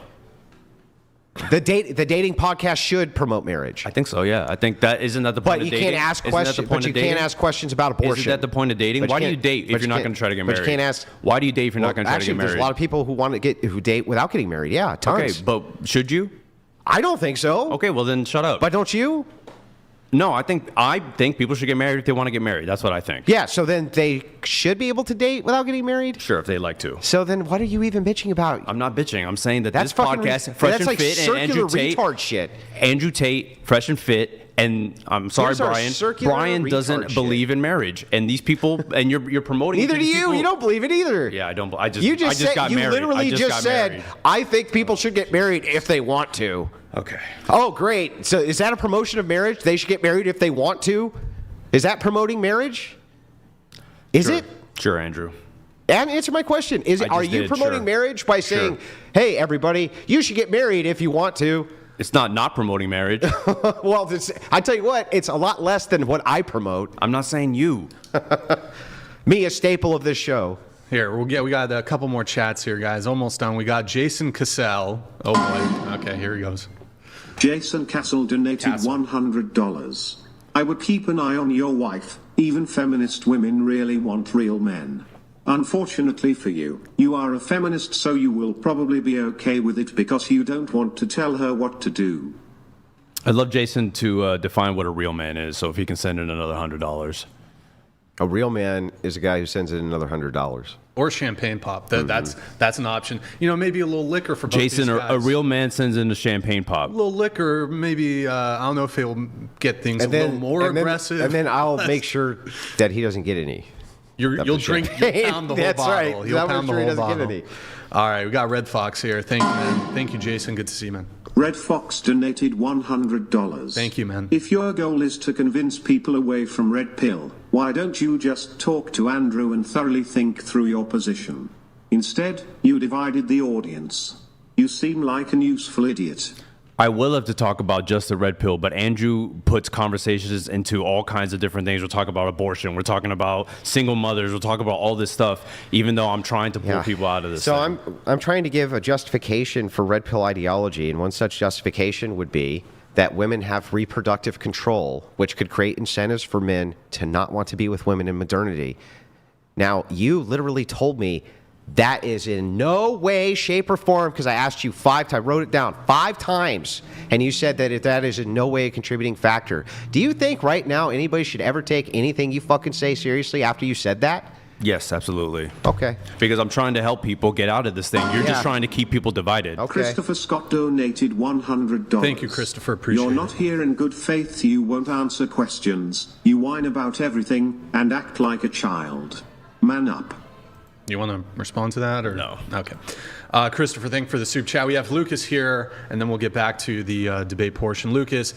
Speaker 2: The dating podcast should promote marriage.
Speaker 1: I think so. Yeah. I think that isn't that the point
Speaker 2: But
Speaker 1: of
Speaker 2: you
Speaker 1: dating.
Speaker 2: can't ask
Speaker 1: Isn't that the
Speaker 2: questions.
Speaker 1: point
Speaker 2: But you
Speaker 1: of dating?
Speaker 2: can't ask questions about abortion.
Speaker 1: Isn't that the point of dating?
Speaker 2: But
Speaker 1: Why do you
Speaker 2: can't-
Speaker 1: date
Speaker 2: but
Speaker 1: if you're not
Speaker 2: can't-
Speaker 1: going to try to get
Speaker 2: but
Speaker 1: married?
Speaker 2: you can't ask.
Speaker 1: Why do you date if you're not going to try
Speaker 2: Actually,
Speaker 1: to get married?
Speaker 2: there's a lot of people who date without getting married. Yeah, tons.
Speaker 1: Okay, but should you?
Speaker 2: I don't think so.
Speaker 1: Okay, well then shut up.
Speaker 2: But don't you?
Speaker 1: no, I think people should get married if they want to get married. That's what I think.
Speaker 2: Yeah. So then they should be able to date without getting married.
Speaker 1: Sure, if they like to.
Speaker 2: So then, what are you even bitching about?
Speaker 1: I'm not bitching. I'm saying that
Speaker 2: That's
Speaker 1: this
Speaker 2: fucking
Speaker 1: podcast, Fresh
Speaker 2: that's
Speaker 1: and
Speaker 2: like
Speaker 1: Fit, and
Speaker 2: circular
Speaker 1: Andrew Tate,
Speaker 2: retard shit.
Speaker 1: Andrew Tate, Fresh and Fit, and I'm sorry,
Speaker 2: Here's our
Speaker 1: Brian.
Speaker 2: circular
Speaker 1: Brian
Speaker 2: retard
Speaker 1: doesn't
Speaker 2: shit.
Speaker 1: believe in marriage, and these people, and you're promoting.
Speaker 2: Neither
Speaker 1: to
Speaker 2: do
Speaker 1: these
Speaker 2: you.
Speaker 1: people-
Speaker 2: You don't believe it either.
Speaker 1: Yeah, I don't. I just
Speaker 2: said,
Speaker 1: got
Speaker 2: you
Speaker 1: married.
Speaker 2: literally
Speaker 1: I just got
Speaker 2: said,
Speaker 1: married.
Speaker 2: I think people should get married if they want to.
Speaker 1: Okay.
Speaker 2: Oh, great. So is that a promotion of marriage? They should get married if they want to? Is that promoting marriage? Is
Speaker 1: Sure.
Speaker 2: it?
Speaker 1: Sure, Andrew.
Speaker 2: And answer my question.
Speaker 1: I
Speaker 2: Are
Speaker 1: just
Speaker 2: you
Speaker 1: did,
Speaker 2: promoting
Speaker 1: sure.
Speaker 2: marriage by saying, hey, everybody, you should get married if you want to?
Speaker 1: It's not promoting marriage.
Speaker 2: Well, I tell you what, it's a lot less than what I promote.
Speaker 1: I'm not saying you.
Speaker 2: Me, a staple of this show.
Speaker 3: Here, we got a couple more chats here, guys. Almost done. We got Jason Cassell. Oh boy. Okay, here he goes.
Speaker 4: Jason Castle donated $100. I would keep an eye on your wife. Even feminist women really want real men. Unfortunately for you, you are a feminist, so you will probably be okay with it because you don't want to tell her what to do.
Speaker 1: I'd love Jason to define what a real man is, so if he can send in another $100.
Speaker 2: A real man is a guy who sends in another $100.
Speaker 3: Or champagne pop. That's an option. You know, maybe a little liquor for both
Speaker 1: Jason,
Speaker 3: these guys.
Speaker 1: a real man sends in a champagne pop.
Speaker 3: A little liquor, maybe, I don't know if he'll get things a little more aggressive.
Speaker 2: And then I'll make sure that he doesn't get any.
Speaker 3: You'll drink, you'll pound the whole
Speaker 2: That's
Speaker 3: bottle.
Speaker 2: right.
Speaker 3: You'll
Speaker 2: I'll
Speaker 3: pound
Speaker 2: make
Speaker 3: the
Speaker 2: sure he
Speaker 3: whole
Speaker 2: doesn't
Speaker 3: bottle.
Speaker 2: get any.
Speaker 3: All right, we got Red Fox here. Thank you, man. Thank you, Jason. Good to see you, man.
Speaker 4: Red Fox donated $100.
Speaker 3: Thank you, man.
Speaker 4: If your goal is to convince people away from Red Pill, why don't you just talk to Andrew and thoroughly think through your position? Instead, you divided the audience. You seem like an useful idiot.
Speaker 1: I will love to talk about just the red pill, but Andrew puts conversations into all kinds of different things. We'll talk about abortion. We're talking about single mothers. We'll talk about all this stuff, even though I'm trying to pull people out of this.
Speaker 2: So
Speaker 1: thing.
Speaker 2: I'm trying to give a justification for red pill ideology, and one such justification would be that women have reproductive control, which could create incentives for men to not want to be with women in modernity. Now, you literally told me that is in no way, shape, or form, because I asked you 5 times, I wrote it down 5 times, and you said that that is in no way a contributing factor. Do you think right now anybody should ever take anything you fucking say seriously after you said that?
Speaker 1: Yes, absolutely.
Speaker 2: Okay.
Speaker 1: Because I'm trying to help people get out of this thing. You're just trying to keep people divided.
Speaker 2: Okay.
Speaker 4: Christopher Scott donated $100.
Speaker 3: Thank you, Christopher. Appreciate
Speaker 4: You're
Speaker 3: it.
Speaker 4: not here in good faith. You won't answer questions. You whine about everything and act like a child. Man up.
Speaker 3: You want to respond to that? Or
Speaker 1: No.
Speaker 3: Okay. Christopher, thank you for the soup chat. We have Lucas here, and then we'll get back to the debate portion. Lucas,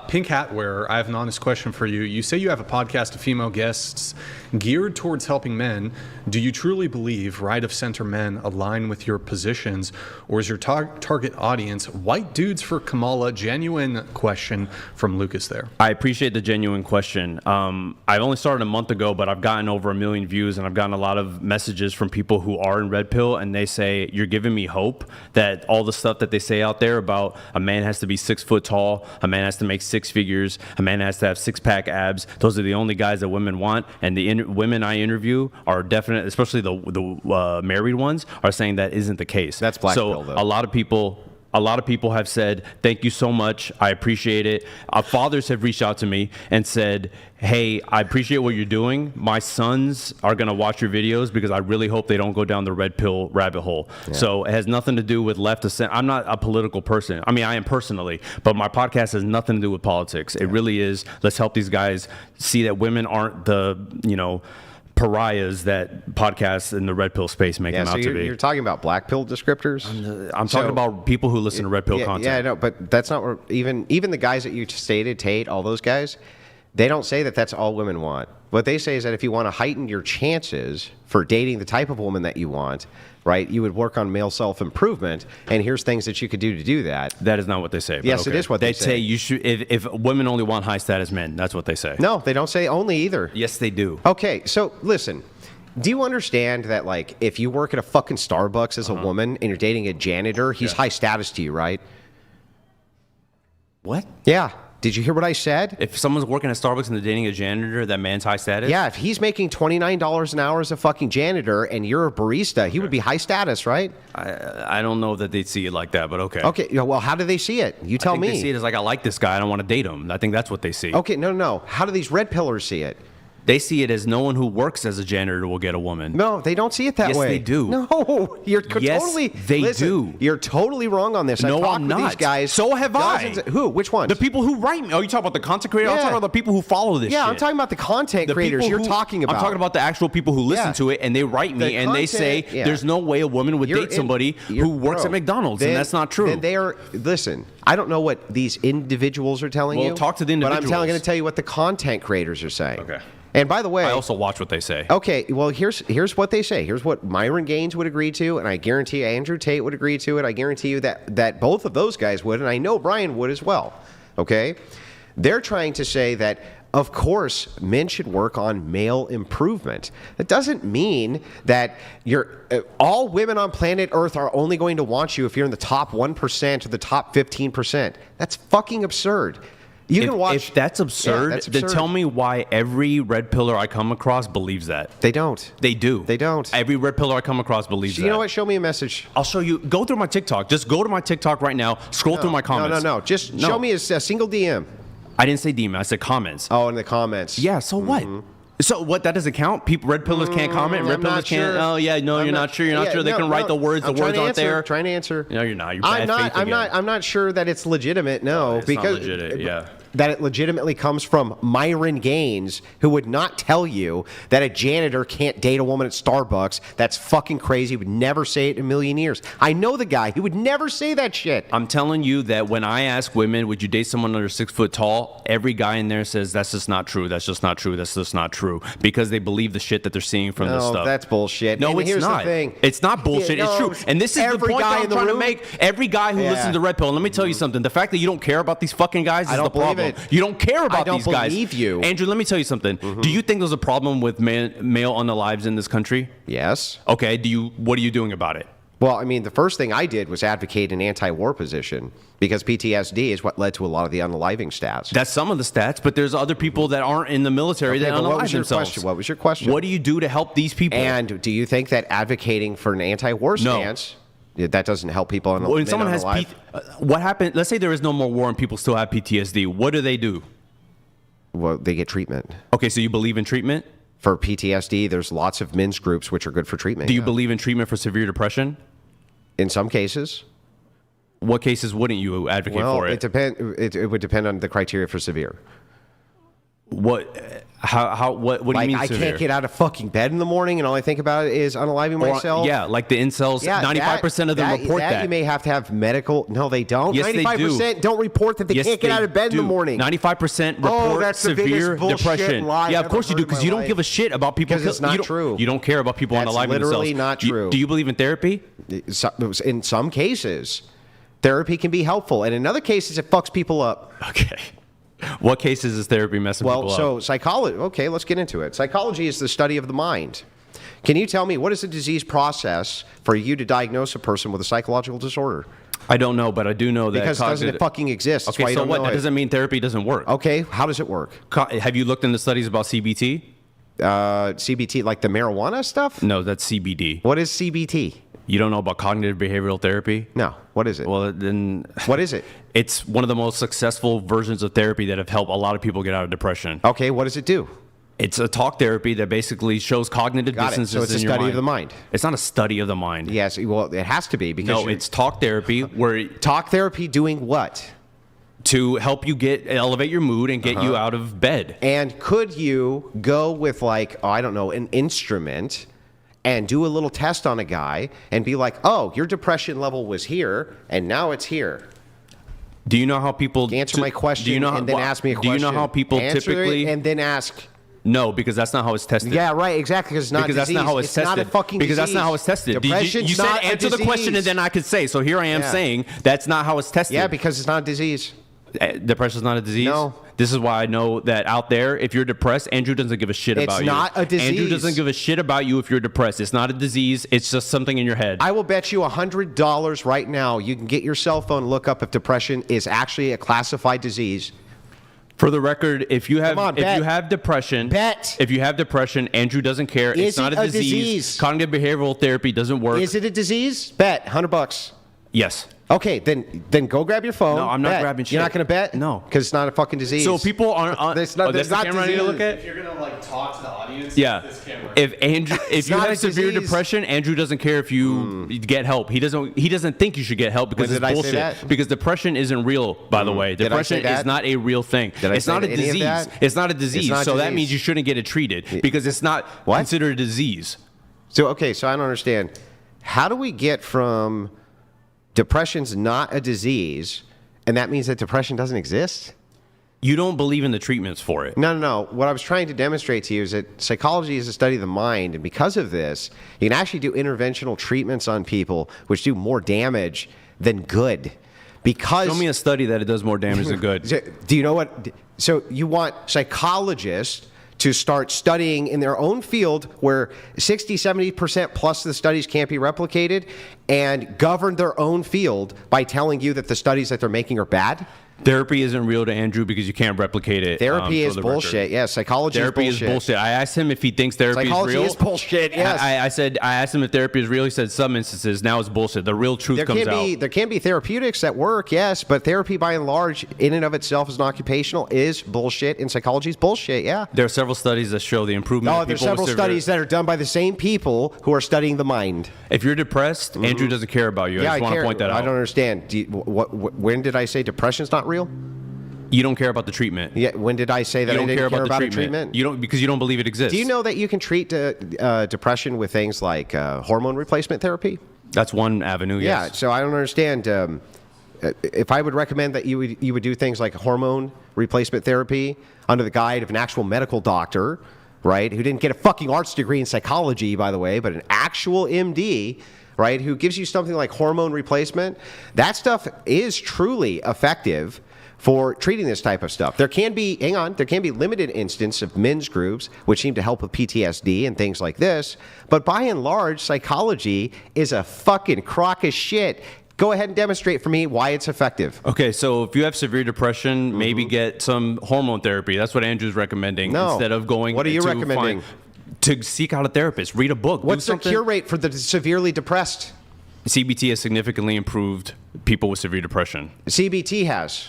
Speaker 3: Pink Hat Wearer, I have an honest question for you. You say you have a podcast of female guests geared towards helping men. Do you truly believe right-of-center men align with your positions, or is your target audience white dudes for Kamala? Genuine question from Lucas there.
Speaker 1: I appreciate the genuine question. I've only started a month ago, but I've gotten over 1 million views, and I've gotten a lot of messages from people who are in Red Pill, and they say, you're giving me hope that all the stuff that they say out there about a man has to be 6 foot tall, a man has to make 6 figures, a man has to have 6-pack abs. Those are the only guys that women want, and the women I interview are definite, especially the married ones, are saying that isn't the case.
Speaker 2: That's black
Speaker 1: so
Speaker 2: pill, though.
Speaker 1: a lot of people have said, thank you so much. I appreciate it. Fathers have reached out to me and said, hey, I appreciate what you're doing. My sons are going to watch your videos because I really hope they don't go down the red pill rabbit hole. Yeah. So it has nothing to do with left or center. I'm not a political person. I mean, I am personally, but my podcast has nothing to do with politics. It really is, let's help these guys see that women aren't the, pariahs that podcasts in the red pill space make them out to be.
Speaker 2: You're talking about black pill descriptors?
Speaker 1: I'm talking about people who listen to red pill content.
Speaker 2: Yeah, I know, but that's not where, even the guys that you stated, Tate, all those guys, they don't say that that's all women want. What they say is that if you want to heighten your chances for dating the type of woman that you want, right, you would work on male self-improvement, and here's things that you could do to do that.
Speaker 1: That is not what they say.
Speaker 2: Yes, okay. It is what they say.
Speaker 1: They say you should, if women only want high-status men, that's what they say.
Speaker 2: No, they don't say only either.
Speaker 1: Yes, they do.
Speaker 2: Okay, so listen. Do you understand that, like, if you work at a fucking Starbucks as a woman and you're dating a janitor, he's high status to you, right?
Speaker 1: What?
Speaker 2: Yeah. Did you hear what I said?
Speaker 1: If someone's working at Starbucks and they're dating a janitor, that man's high status?
Speaker 2: Yeah, if he's making $29 an hour as a fucking janitor and you're a barista, he would be high status, right?
Speaker 1: I don't know that they'd see it like that, but okay.
Speaker 2: Okay, well, how do they see it? You tell me.
Speaker 1: They see it as like, I like this guy, I don't want to date him. I think that's what they see.
Speaker 2: Okay, no. How do these red pillars see it?
Speaker 1: They see it as no one who works as a janitor will get a woman.
Speaker 2: No, they don't see it that way.
Speaker 1: Yes, they do.
Speaker 2: No, you're totally.
Speaker 1: They do.
Speaker 2: You're totally wrong on this.
Speaker 1: No,
Speaker 2: I'm
Speaker 1: not.
Speaker 2: These guys.
Speaker 1: So have I.
Speaker 2: Who? Which ones?
Speaker 1: The people who write me. Oh, you talking about the content creators? I'm talking about the people who follow this shit.
Speaker 2: Yeah, I'm talking about the content creators you're talking about.
Speaker 1: I'm talking about the actual people who listen to it, and they write me, and they say, there's no way a woman would date somebody who works at McDonald's, and that's not true.
Speaker 2: Then they are, listen, I don't know what these individuals are telling you.
Speaker 1: Well, talk to the individuals.
Speaker 2: But I'm going to tell you what the content creators are saying.
Speaker 1: Okay.
Speaker 2: And by the way,
Speaker 1: I also watch what they say.
Speaker 2: Okay, well, here's what they say. Here's what Myron Gaines would agree to, and I guarantee Andrew Tate would agree to it. I guarantee you that both of those guys would, and I know Brian would as well. Okay? They're trying to say that, of course, men should work on male improvement. That doesn't mean that all women on planet Earth are only going to want you if you're in the top 1% or the top 15%. That's fucking absurd. You can watch.
Speaker 1: If that's absurd,
Speaker 2: that's
Speaker 1: then
Speaker 2: absurd.
Speaker 1: tell me why every red pillar I come across believes that.
Speaker 2: They don't.
Speaker 1: They do.
Speaker 2: They don't.
Speaker 1: Every red pillar I come across believes that.
Speaker 2: You know what? Show me a message.
Speaker 1: I'll show you. Go through my TikTok. Just go to my TikTok right now. Scroll through my comments.
Speaker 2: No. Just show me a single DM.
Speaker 1: I didn't say demon. I said comments.
Speaker 2: Oh, in the comments.
Speaker 1: Yeah. So what? So what? That doesn't count. People, red pillars can't comment. Red
Speaker 2: I'm
Speaker 1: pillars
Speaker 2: not
Speaker 1: can't.
Speaker 2: sure.
Speaker 1: Oh yeah. No,
Speaker 2: I'm
Speaker 1: you're not sure. You're not
Speaker 2: yeah,
Speaker 1: sure. They
Speaker 2: no,
Speaker 1: can write
Speaker 2: no.
Speaker 1: the words. The
Speaker 2: I'm
Speaker 1: words
Speaker 2: trying to
Speaker 1: aren't
Speaker 2: answer,
Speaker 1: there.
Speaker 2: Trying to answer.
Speaker 1: No, you're not. You're bad faith
Speaker 2: I'm
Speaker 1: again.
Speaker 2: not sure that it's legitimate. No,
Speaker 1: It's not
Speaker 2: because
Speaker 1: legit, yeah.
Speaker 2: that it legitimately comes from Myron Gaines, who would not tell you that a janitor can't date a woman at Starbucks. That's fucking crazy. He would never say it in a million years. I know the guy. He would never say that shit.
Speaker 1: I'm telling you that when I ask women, would you date someone under 6 foot tall? Every guy in there says that's just not true. That's just not true. That's just not true because they believe the shit that they're seeing from this
Speaker 2: No,
Speaker 1: stuff.
Speaker 2: that's bullshit.
Speaker 1: No,
Speaker 2: And
Speaker 1: it's
Speaker 2: here's
Speaker 1: not.
Speaker 2: the thing.
Speaker 1: It's not bullshit.
Speaker 2: Yeah,
Speaker 1: It's
Speaker 2: no,
Speaker 1: true. And this is the
Speaker 2: every
Speaker 1: point
Speaker 2: guy
Speaker 1: that I'm
Speaker 2: in the
Speaker 1: trying to
Speaker 2: room-
Speaker 1: make. Every guy who
Speaker 2: Yeah.
Speaker 1: listens to Red Pill, and let me tell you something. The fact that you don't care about these fucking guys is
Speaker 2: I
Speaker 1: the
Speaker 2: don't believe
Speaker 1: problem.
Speaker 2: it.
Speaker 1: You don't care about
Speaker 2: I don't
Speaker 1: these guys.
Speaker 2: believe you.
Speaker 1: Andrew, let me tell you something. Do you think there's a problem with male unalives in this country?
Speaker 2: Yes.
Speaker 1: Okay. What are you doing about it?
Speaker 2: Well, I mean, the first thing I did was advocate an anti-war position because PTSD is what led to a lot of the unaliving stats.
Speaker 1: That's some of the stats, but there's other people that aren't in the military that
Speaker 2: but what
Speaker 1: unalive
Speaker 2: was your
Speaker 1: themselves.
Speaker 2: question? What was your question?
Speaker 1: What do you do to help these people?
Speaker 2: And do you think that advocating for an anti-war
Speaker 1: No.
Speaker 2: stance, that doesn't help people
Speaker 1: when
Speaker 2: men
Speaker 1: someone has
Speaker 2: unalive?
Speaker 1: what happened? Let's say there is no more war and people still have PTSD. What do?
Speaker 2: Well, they get treatment.
Speaker 1: Okay, so you believe in treatment?
Speaker 2: For PTSD, there's lots of men's groups which are good for treatment.
Speaker 1: Do you
Speaker 2: yeah.
Speaker 1: believe in treatment for severe depression?
Speaker 2: In some cases.
Speaker 1: What cases wouldn't you advocate
Speaker 2: Well,
Speaker 1: for
Speaker 2: it it would depend on the criteria for severe.
Speaker 1: What do you
Speaker 2: Like,
Speaker 1: mean
Speaker 2: I
Speaker 1: severe?
Speaker 2: can't get out of fucking bed in the morning, and all I think about is unaliving
Speaker 1: Or-
Speaker 2: myself.
Speaker 1: Yeah, like the incels.
Speaker 2: Yeah,
Speaker 1: 95% of them report that.
Speaker 2: You may have to have medical. No, they don't.
Speaker 1: Yes, they do.
Speaker 2: 95% don't report that they
Speaker 1: Yes,
Speaker 2: can't get
Speaker 1: they
Speaker 2: out of bed in the
Speaker 1: do.
Speaker 2: morning.
Speaker 1: 95%
Speaker 2: Oh,
Speaker 1: report
Speaker 2: that's the biggest
Speaker 1: severe
Speaker 2: bullshit
Speaker 1: depression.
Speaker 2: lie
Speaker 1: Yeah,
Speaker 2: I've
Speaker 1: of course
Speaker 2: ever
Speaker 1: you do,
Speaker 2: heard in
Speaker 1: because
Speaker 2: my
Speaker 1: you don't
Speaker 2: life.
Speaker 1: give a shit about people.
Speaker 2: Because it's not true.
Speaker 1: You don't care about people
Speaker 2: That's
Speaker 1: unaliving
Speaker 2: literally
Speaker 1: themselves.
Speaker 2: not true.
Speaker 1: Do you believe in therapy?
Speaker 2: In some cases, therapy can be helpful, and in other cases, it fucks people up.
Speaker 1: Okay. What cases is therapy messing people
Speaker 2: Well,
Speaker 1: up?
Speaker 2: so psychology. Okay, let's get into it. Psychology is the study of the mind. Can you tell me what is the disease process for you to diagnose a person with a psychological disorder?
Speaker 1: I don't know, but I do know that
Speaker 2: Because doesn't it fucking exist? That's
Speaker 1: Okay,
Speaker 2: why you
Speaker 1: so
Speaker 2: don't
Speaker 1: what?
Speaker 2: know
Speaker 1: That
Speaker 2: it.
Speaker 1: doesn't mean therapy doesn't work.
Speaker 2: Okay, how does it work?
Speaker 1: Have you looked into studies about CBT?
Speaker 2: CBT, like the marijuana stuff?
Speaker 1: No, that's CBD.
Speaker 2: What is CBT?
Speaker 1: You don't know about cognitive behavioral therapy?
Speaker 2: No. What is it?
Speaker 1: Well, then
Speaker 2: What is it?
Speaker 1: it's one of the most successful versions of therapy that have helped a lot of people get out of depression.
Speaker 2: Okay, what does it do?
Speaker 1: It's a talk therapy that basically shows cognitive
Speaker 2: Got it.
Speaker 1: distances
Speaker 2: So it's a
Speaker 1: in your
Speaker 2: study
Speaker 1: mind.
Speaker 2: of the mind.
Speaker 1: It's not a study of the mind.
Speaker 2: Yes, well, it has to be because
Speaker 1: No,
Speaker 2: you're-
Speaker 1: it's talk therapy where
Speaker 2: talk therapy doing what?
Speaker 1: to help you elevate your mood and get you out of bed.
Speaker 2: And could you go with like, oh, I don't know, an instrument and do a little test on a guy and be like, oh, your depression level was here and now it's here?
Speaker 1: Do you know how people
Speaker 2: Answer my question
Speaker 1: Do you know how,
Speaker 2: and then
Speaker 1: wha-
Speaker 2: ask me a
Speaker 1: Do
Speaker 2: question.
Speaker 1: you know how people
Speaker 2: Answer
Speaker 1: typically
Speaker 2: it and then ask.
Speaker 1: No, because that's not how it's tested.
Speaker 2: Yeah, right, exactly, because it's not
Speaker 1: Because that's
Speaker 2: disease.
Speaker 1: not how it's tested.
Speaker 2: not a fucking
Speaker 1: because
Speaker 2: disease.
Speaker 1: that's not how it's tested.
Speaker 2: Depression's
Speaker 1: You said
Speaker 2: not a
Speaker 1: answer the question and
Speaker 2: disease.
Speaker 1: then I could say. So here I am
Speaker 2: Yeah.
Speaker 1: saying that's not how it's tested.
Speaker 2: Yeah, because it's not a disease.
Speaker 1: Depression's not a disease.
Speaker 2: No.
Speaker 1: This is why I know that out there, if you're depressed, Andrew doesn't give a shit about you.
Speaker 2: It's not a disease.
Speaker 1: Andrew doesn't give a shit about you if you're depressed. It's not a disease. It's just something in your head.
Speaker 2: I will bet you $100 right now you can get your cell phone and look up if depression is actually a classified disease.
Speaker 1: For the record, if you have
Speaker 2: Come on,
Speaker 1: if
Speaker 2: bet.
Speaker 1: you have depression,
Speaker 2: Bet.
Speaker 1: If you have depression, Andrew doesn't care.
Speaker 2: Is
Speaker 1: It's not
Speaker 2: it
Speaker 1: a
Speaker 2: a
Speaker 1: disease.
Speaker 2: disease?
Speaker 1: Cognitive behavioral therapy doesn't work.
Speaker 2: Is it a disease? Bet, $100.
Speaker 1: Yes.
Speaker 2: Okay, then go grab your phone.
Speaker 1: No, I'm not
Speaker 2: bet.
Speaker 1: grabbing shit.
Speaker 2: You're not going to bet?
Speaker 1: No.
Speaker 2: Because it's not a fucking disease.
Speaker 1: So people aren't.
Speaker 2: It's not-
Speaker 1: that's
Speaker 2: it's
Speaker 1: the
Speaker 2: not
Speaker 1: camera I need to
Speaker 2: disease.
Speaker 1: look at.
Speaker 3: If you're gonna like talk to the audience,
Speaker 1: Yeah.
Speaker 3: this camera.
Speaker 1: If you
Speaker 2: not
Speaker 1: have
Speaker 2: a
Speaker 1: severe
Speaker 2: disease.
Speaker 1: depression, Andrew doesn't care if you get help. He doesn't think you should get help because
Speaker 2: When
Speaker 1: it's
Speaker 2: did I say
Speaker 1: bullshit.
Speaker 2: that?
Speaker 1: Because depression isn't real, by the way.
Speaker 2: Did I say
Speaker 1: Depression
Speaker 2: that?
Speaker 1: is not a real thing.
Speaker 2: Did I
Speaker 1: It's
Speaker 2: say
Speaker 1: not a
Speaker 2: any of
Speaker 1: disease.
Speaker 2: that?
Speaker 1: It's not a disease.
Speaker 2: not a
Speaker 1: So that
Speaker 2: disease.
Speaker 1: means you shouldn't get it treated because it's not
Speaker 2: What?
Speaker 1: considered a disease.
Speaker 2: So, okay, so I don't understand. How do we get from depression's not a disease, and that means that depression doesn't exist?
Speaker 1: You don't believe in the treatments for it.
Speaker 2: No. What I was trying to demonstrate to you is that psychology is a study of the mind, and because of this, you can actually do interventional treatments on people which do more damage than good. Because
Speaker 1: Show me a study that it does more damage than good.
Speaker 2: do you know what? So you want psychologists to start studying in their own field where 60, 70% plus of the studies can't be replicated and govern their own field by telling you that the studies that they're making are bad?
Speaker 1: Therapy isn't real to Andrew because you can't replicate it.
Speaker 2: Therapy
Speaker 1: for
Speaker 2: is
Speaker 1: the
Speaker 2: bullshit.
Speaker 1: record.
Speaker 2: Yeah, psychology
Speaker 1: Therapy
Speaker 2: is
Speaker 1: is bullshit. I asked him if he thinks therapy
Speaker 2: Psychology
Speaker 1: is real.
Speaker 2: is bullshit. Yes.
Speaker 1: I asked him if therapy is real. He said some instances. Now it's bullshit. The real truth comes out.
Speaker 2: There can be therapeutics that work, yes, but therapy by and large, in and of itself, as an occupational, is bullshit, and psychology is bullshit. Yeah.
Speaker 1: There are several studies that show the improvement.
Speaker 2: Oh,
Speaker 1: of
Speaker 2: there's
Speaker 1: people
Speaker 2: several
Speaker 1: with severe-
Speaker 2: studies that are done by the same people who are studying the mind.
Speaker 1: If you're depressed, Andrew doesn't care about you. I just want to point that out.
Speaker 2: I don't understand. When did I say depression's not real?
Speaker 1: You don't care about the treatment.
Speaker 2: Yeah. When did I say that
Speaker 1: You
Speaker 2: I
Speaker 1: don't
Speaker 2: didn't
Speaker 1: care
Speaker 2: care
Speaker 1: about the
Speaker 2: about a treatment?
Speaker 1: You don't because you don't believe it exists.
Speaker 2: Do you know that you can treat depression with things like hormone replacement therapy?
Speaker 1: That's one avenue.
Speaker 2: Yeah.
Speaker 1: Yes.
Speaker 2: So I don't understand. If I would recommend that you would do things like hormone replacement therapy under the guide of an actual medical doctor, right, who didn't get a fucking arts degree in psychology, by the way, but an actual MD, right, who gives you something like hormone replacement, that stuff is truly effective for treating this type of stuff. There can be limited instances of men's groups which seem to help with PTSD and things like this, but by and large, psychology is a fucking crock of shit. Go ahead and demonstrate for me why it's effective.
Speaker 1: Okay, so if you have severe depression, maybe get some hormone therapy. That's what Andrew's recommending
Speaker 2: No.
Speaker 1: instead of going.
Speaker 2: What are you
Speaker 1: to
Speaker 2: recommending?
Speaker 1: To seek out a therapist, read a book.
Speaker 2: What's
Speaker 1: do
Speaker 2: the
Speaker 1: something.
Speaker 2: cure rate for the severely depressed?
Speaker 1: CBT has significantly improved people with severe depression.
Speaker 2: CBT has.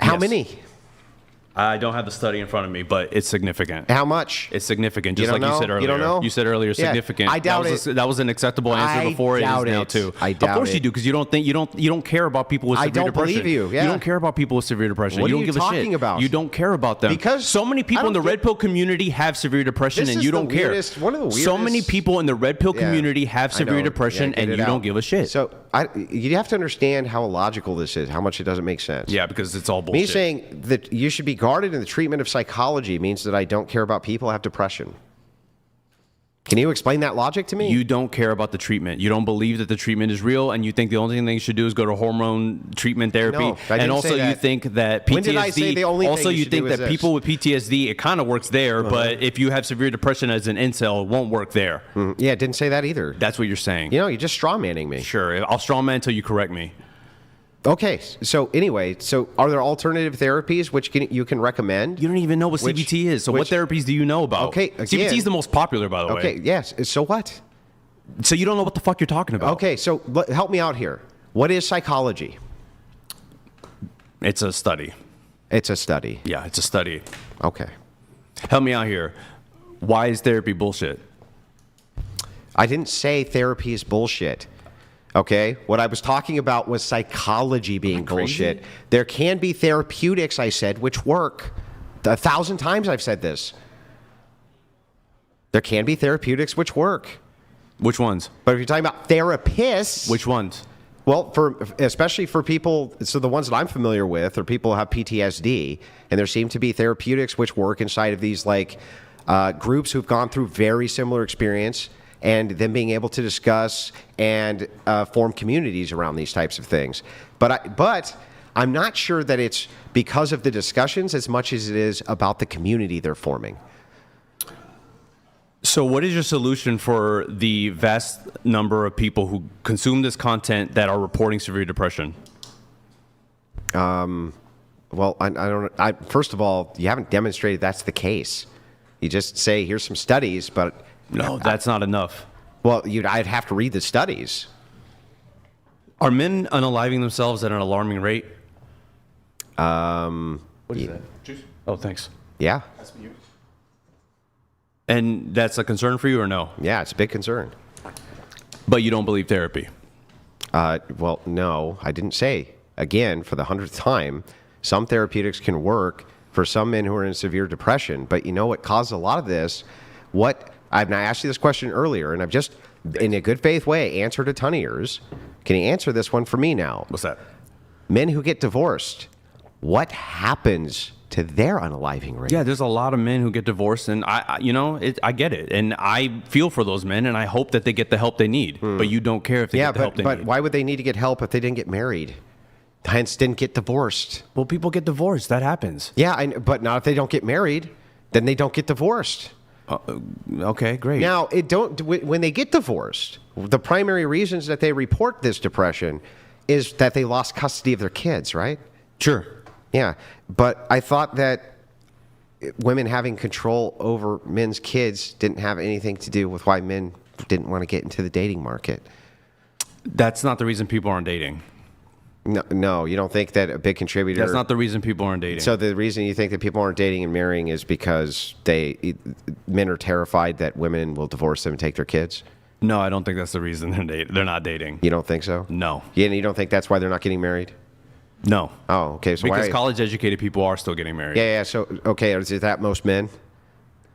Speaker 2: How
Speaker 1: Yes.
Speaker 2: many?
Speaker 1: I don't have the study in front of me, but it's significant.
Speaker 2: How much?
Speaker 1: It's significant,
Speaker 2: You
Speaker 1: just
Speaker 2: don't
Speaker 1: like you
Speaker 2: know?
Speaker 1: said earlier.
Speaker 2: You don't know?
Speaker 1: You said earlier,
Speaker 2: Yeah,
Speaker 1: significant.
Speaker 2: I doubt
Speaker 1: That was an acceptable answer
Speaker 2: I
Speaker 1: before. It is
Speaker 2: doubt
Speaker 1: now
Speaker 2: it.
Speaker 1: too.
Speaker 2: I
Speaker 1: Of
Speaker 2: doubt
Speaker 1: course
Speaker 2: it.
Speaker 1: you do, because you don't care about people with
Speaker 2: I
Speaker 1: severe
Speaker 2: don't
Speaker 1: depression.
Speaker 2: believe you, yeah.
Speaker 1: You don't care about people with severe depression.
Speaker 2: What
Speaker 1: you
Speaker 2: are
Speaker 1: don't
Speaker 2: you
Speaker 1: give a shit.
Speaker 2: talking about?
Speaker 1: You don't care about them
Speaker 2: Because
Speaker 1: so many
Speaker 2: I
Speaker 1: people in
Speaker 2: don't
Speaker 1: the
Speaker 2: get-
Speaker 1: red pill community have severe depression,
Speaker 2: This
Speaker 1: and
Speaker 2: is
Speaker 1: you
Speaker 2: the
Speaker 1: don't care.
Speaker 2: weirdest- one of the
Speaker 1: So many
Speaker 2: weirdest-
Speaker 1: people in the red pill
Speaker 2: Yeah,
Speaker 1: community have
Speaker 2: I
Speaker 1: severe
Speaker 2: know.
Speaker 1: depression,
Speaker 2: Yeah, get
Speaker 1: and
Speaker 2: it
Speaker 1: you
Speaker 2: out.
Speaker 1: don't give a shit.
Speaker 2: So you have to understand how illogical this is, how much it doesn't make sense.
Speaker 1: Yeah, because it's all
Speaker 2: Me
Speaker 1: bullshit.
Speaker 2: saying that you should be guarded in the treatment of psychology means that I don't care about people who have depression. Can you explain that logic to me?
Speaker 1: You don't care about the treatment. You don't believe that the treatment is real, and you think the only thing they should do is go to hormone treatment therapy.
Speaker 2: No, I didn't
Speaker 1: and also,
Speaker 2: say
Speaker 1: you
Speaker 2: that.
Speaker 1: think that PTSD.
Speaker 2: When did I say the only thing
Speaker 1: also,
Speaker 2: you
Speaker 1: you
Speaker 2: should
Speaker 1: think
Speaker 2: do is
Speaker 1: that
Speaker 2: this?
Speaker 1: people with PTSD, it kind of works there, but if you have severe depression as an incel, it won't work there.
Speaker 2: Yeah, didn't say that either.
Speaker 1: That's what you're saying.
Speaker 2: You know, you're just straw manning me.
Speaker 1: Sure, I'll strawman until you correct me.
Speaker 2: Okay, so anyway, are there alternative therapies which you can recommend?
Speaker 1: You don't even know what
Speaker 2: Which-
Speaker 1: CBT is. So, what
Speaker 2: which-
Speaker 1: therapies do you know about?
Speaker 2: Okay,
Speaker 1: CBT
Speaker 2: again-
Speaker 1: is the most popular, by the way.
Speaker 2: Okay, yes. So what?
Speaker 1: So you don't know what the fuck you're talking about.
Speaker 2: Okay, so help me out here. What is psychology?
Speaker 1: It's a study.
Speaker 2: It's a study.
Speaker 1: Yeah, it's a study.
Speaker 2: Okay.
Speaker 1: Help me out here. Why is therapy bullshit?
Speaker 2: I didn't say therapy is bullshit. Okay? What I was talking about was psychology being bullshit. There can be therapeutics, I said, which work. 1,000 times I've said this. There can be therapeutics which work.
Speaker 1: Which ones?
Speaker 2: But if you're talking about therapists,
Speaker 1: Which ones?
Speaker 2: well, especially for people, so the ones that I'm familiar with are people who have PTSD, and there seem to be therapeutics which work inside of these groups who've gone through very similar experience, and them being able to discuss and form communities around these types of things. But I'm not sure that it's because of the discussions as much as it is about the community they're forming.
Speaker 1: So what is your solution for the vast number of people who consume this content that are reporting severe depression?
Speaker 2: Well, I don't. First of all, you haven't demonstrated that's the case. You just say, here's some studies, but
Speaker 1: No, that's not enough.
Speaker 2: well, I'd have to read the studies.
Speaker 1: Are men unaliving themselves at an alarming rate?
Speaker 3: What is that? Juice?
Speaker 1: Oh, thanks.
Speaker 2: Yeah,
Speaker 3: That's you.
Speaker 1: And that's a concern for you or no?
Speaker 2: yeah, it's a big concern.
Speaker 1: But you don't believe therapy?
Speaker 2: Well, no, I didn't say. Again, for the 100th time, some therapeutics can work for some men who are in severe depression. But you know what caused a lot of this? I asked you this question earlier, and I've just, in a good faith way, answered a ton of yours. Can you answer this one for me now?
Speaker 1: What's that?
Speaker 2: Men who get divorced, what happens to their unaliving rate?
Speaker 1: Yeah, there's a lot of men who get divorced, and I get it, and I feel for those men, and I hope that they get the help they need. But you don't care if they get the help they
Speaker 2: but
Speaker 1: need.
Speaker 2: why would they need to get help if they didn't get married? Hence, didn't get divorced.
Speaker 1: Well, people get divorced. That happens.
Speaker 2: Yeah, but not if they don't get married. Then they don't get divorced.
Speaker 1: Okay, great.
Speaker 2: Now, when they get divorced, the primary reasons that they report this depression is that they lost custody of their kids, right?
Speaker 1: Sure.
Speaker 2: Yeah, but I thought that women having control over men's kids didn't have anything to do with why men didn't want to get into the dating market.
Speaker 1: That's not the reason people aren't dating.
Speaker 2: No, you don't think that a big contributor...
Speaker 1: That's not the reason people aren't dating.
Speaker 2: So the reason you think that people aren't dating and marrying is because men are terrified that women will divorce them and take their kids?
Speaker 1: No, I don't think that's the reason they're not dating.
Speaker 2: You don't think so?
Speaker 1: No.
Speaker 2: Yeah, and you don't think that's why they're not getting married?
Speaker 1: No.
Speaker 2: Oh, okay. So
Speaker 1: Because
Speaker 2: why?
Speaker 1: college-educated people are still getting married.
Speaker 2: Yeah. So okay, is that most men?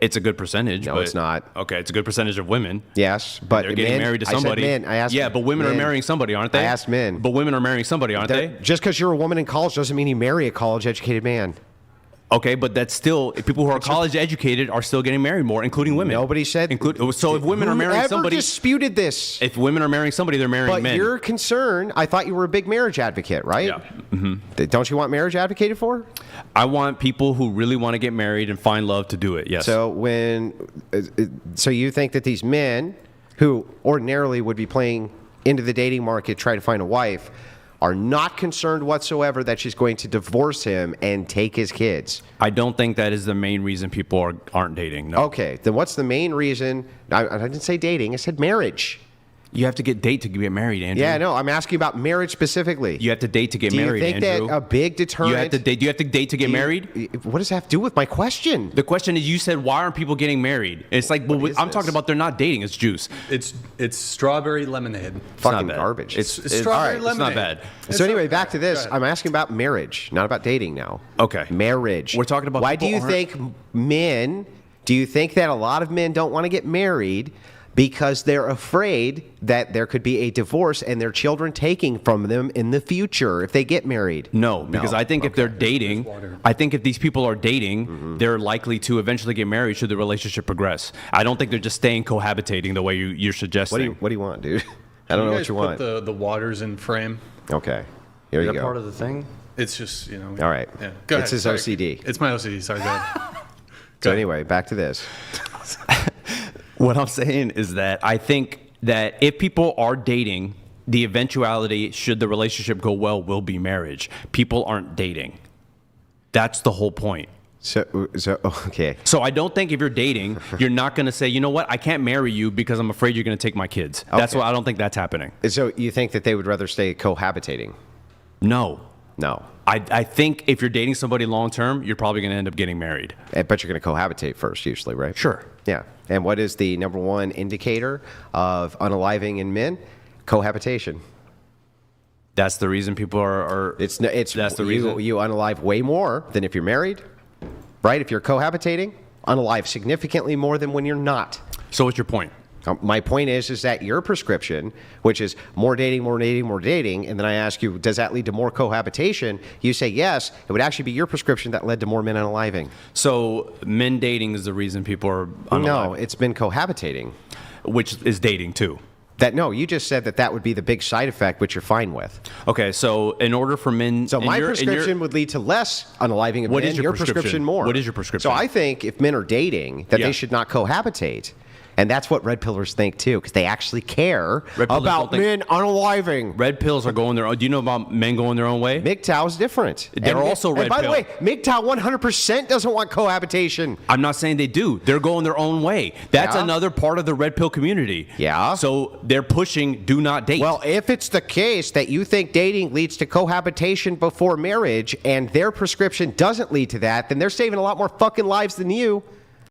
Speaker 1: It's a good percentage.
Speaker 2: No,
Speaker 1: but,
Speaker 2: it's not.
Speaker 1: Okay, it's a good percentage of women.
Speaker 2: Yes, but
Speaker 1: They're getting
Speaker 2: men,
Speaker 1: married to
Speaker 2: I said
Speaker 1: somebody.
Speaker 2: men. I asked.
Speaker 1: Yeah, but women are
Speaker 2: men.
Speaker 1: marrying somebody, aren't they?
Speaker 2: I asked men.
Speaker 1: But women are marrying somebody, aren't they?
Speaker 2: Just because you're a woman in college doesn't mean you marry a college-educated man.
Speaker 1: Okay, but that's still people who are college educated are still getting married more, including women.
Speaker 2: Nobody said.
Speaker 1: So if women are marrying somebody,
Speaker 2: disputed this?
Speaker 1: if women are marrying somebody, they're marrying
Speaker 2: But
Speaker 1: men.
Speaker 2: you're concerned. I thought you were a big marriage advocate, right?
Speaker 1: Yeah. Mm-hmm.
Speaker 2: Don't you want marriage advocated for?
Speaker 1: I want people who really want to get married and find love to do it. Yes.
Speaker 2: So so you think that these men who ordinarily would be playing into the dating market, try to find a wife, are not concerned whatsoever that she's going to divorce him and take his kids?
Speaker 1: I don't think that is the main reason people aren't dating. No.
Speaker 2: Okay, then what's the main reason? I didn't say dating. I said marriage.
Speaker 1: You have to get married, Andrew.
Speaker 2: Yeah, no, I'm asking about marriage specifically.
Speaker 1: You have to date to get
Speaker 2: Do you
Speaker 1: married,
Speaker 2: think
Speaker 1: Andrew.
Speaker 2: that a big deterrent?
Speaker 1: You have to date. Do you have to date to get married?
Speaker 2: What does that have to do with my question?
Speaker 1: The question is, you said, why aren't people getting married? It's like, well,
Speaker 2: is
Speaker 1: I'm
Speaker 2: this?
Speaker 1: talking about they're not dating. It's juice.
Speaker 3: It's strawberry lemonade.
Speaker 2: Fucking
Speaker 1: bad.
Speaker 2: garbage.
Speaker 1: It's
Speaker 3: Strawberry
Speaker 1: all right,
Speaker 3: lemonade.
Speaker 1: It's not bad.
Speaker 3: It's
Speaker 2: So anyway,
Speaker 3: okay.
Speaker 2: back to this.
Speaker 3: Go ahead.
Speaker 2: I'm asking about marriage, not about dating now.
Speaker 1: Okay.
Speaker 2: Marriage.
Speaker 1: We're talking about
Speaker 2: why do
Speaker 1: people
Speaker 2: you
Speaker 1: aren't-
Speaker 2: think men? Do you think that a lot of men don't want to get married because they're afraid that there could be a divorce and their children taking from them in the future if they get married?
Speaker 1: No, because I think if they're dating, I think if these people are dating, they're likely to eventually get married should the relationship progress. I don't think they're just staying cohabitating the way you're suggesting.
Speaker 2: What do you want, dude? I don't know what you want.
Speaker 3: Put the waters in frame.
Speaker 2: Okay. Here
Speaker 5: Is
Speaker 2: you
Speaker 5: that
Speaker 2: go.
Speaker 5: part of the thing?
Speaker 3: It's just
Speaker 2: All right.
Speaker 3: Yeah. Go
Speaker 2: It's
Speaker 3: ahead.
Speaker 2: his
Speaker 3: Sorry.
Speaker 2: OCD.
Speaker 3: It's my OCD. Sorry. Go ahead.
Speaker 2: So anyway, back to this.
Speaker 1: What I'm saying is that I think that if people are dating, the eventuality, should the relationship go well, will be marriage. People aren't dating. That's the whole point.
Speaker 2: So okay.
Speaker 1: So I don't think if you're dating, you're not going to say, you know what, I can't marry you because I'm afraid you're going to take my kids. That's
Speaker 2: Okay.
Speaker 1: what I don't think that's happening.
Speaker 2: So you think that they would rather stay cohabitating?
Speaker 1: No.
Speaker 2: No.
Speaker 1: I think if you're dating somebody long term, you're probably going to end up getting married.
Speaker 2: But you're going to cohabitate first, usually, right?
Speaker 1: Sure.
Speaker 2: Yeah. And what is the number one indicator of unaliving in men? Cohabitation.
Speaker 1: That's the reason people are
Speaker 2: It's
Speaker 1: that's the reason.
Speaker 2: you unalive way more than if you're married, right? If you're cohabitating, unalive significantly more than when you're not.
Speaker 1: So what's your point?
Speaker 2: My point is that your prescription, which is more dating, and then I ask you, does that lead to more cohabitation? You say yes. It would actually be your prescription that led to more men unaliving.
Speaker 1: So men dating is the reason people are
Speaker 2: No,
Speaker 1: unalive,
Speaker 2: it's been cohabitating.
Speaker 1: which is dating too.
Speaker 2: You just said that would be the big side effect, which you're fine with.
Speaker 1: Okay, so in order for men,
Speaker 2: So
Speaker 1: in
Speaker 2: my
Speaker 1: your- in your-
Speaker 2: prescription would lead to less unaliving of
Speaker 1: What
Speaker 2: men.
Speaker 1: is your prescription?
Speaker 2: more.
Speaker 1: What is your prescription?
Speaker 2: So I think if men are dating, that
Speaker 1: Yeah.
Speaker 2: they should not cohabitate. And that's what red pillars think too, because they actually care
Speaker 1: Red pillars
Speaker 2: about
Speaker 1: don't
Speaker 2: men unaliving.
Speaker 1: red pills are going their own. Do you know about men going their own way?
Speaker 2: MGTOW is different.
Speaker 1: They're also red
Speaker 2: And by
Speaker 1: pill.
Speaker 2: the way, MGTOW 100% doesn't want cohabitation.
Speaker 1: I'm not saying they do. They're going their own way. That's
Speaker 2: Yeah.
Speaker 1: another part of the red pill community.
Speaker 2: Yeah.
Speaker 1: So they're pushing do not date.
Speaker 2: Well, if it's the case that you think dating leads to cohabitation before marriage and their prescription doesn't lead to that, then they're saving a lot more fucking lives than you.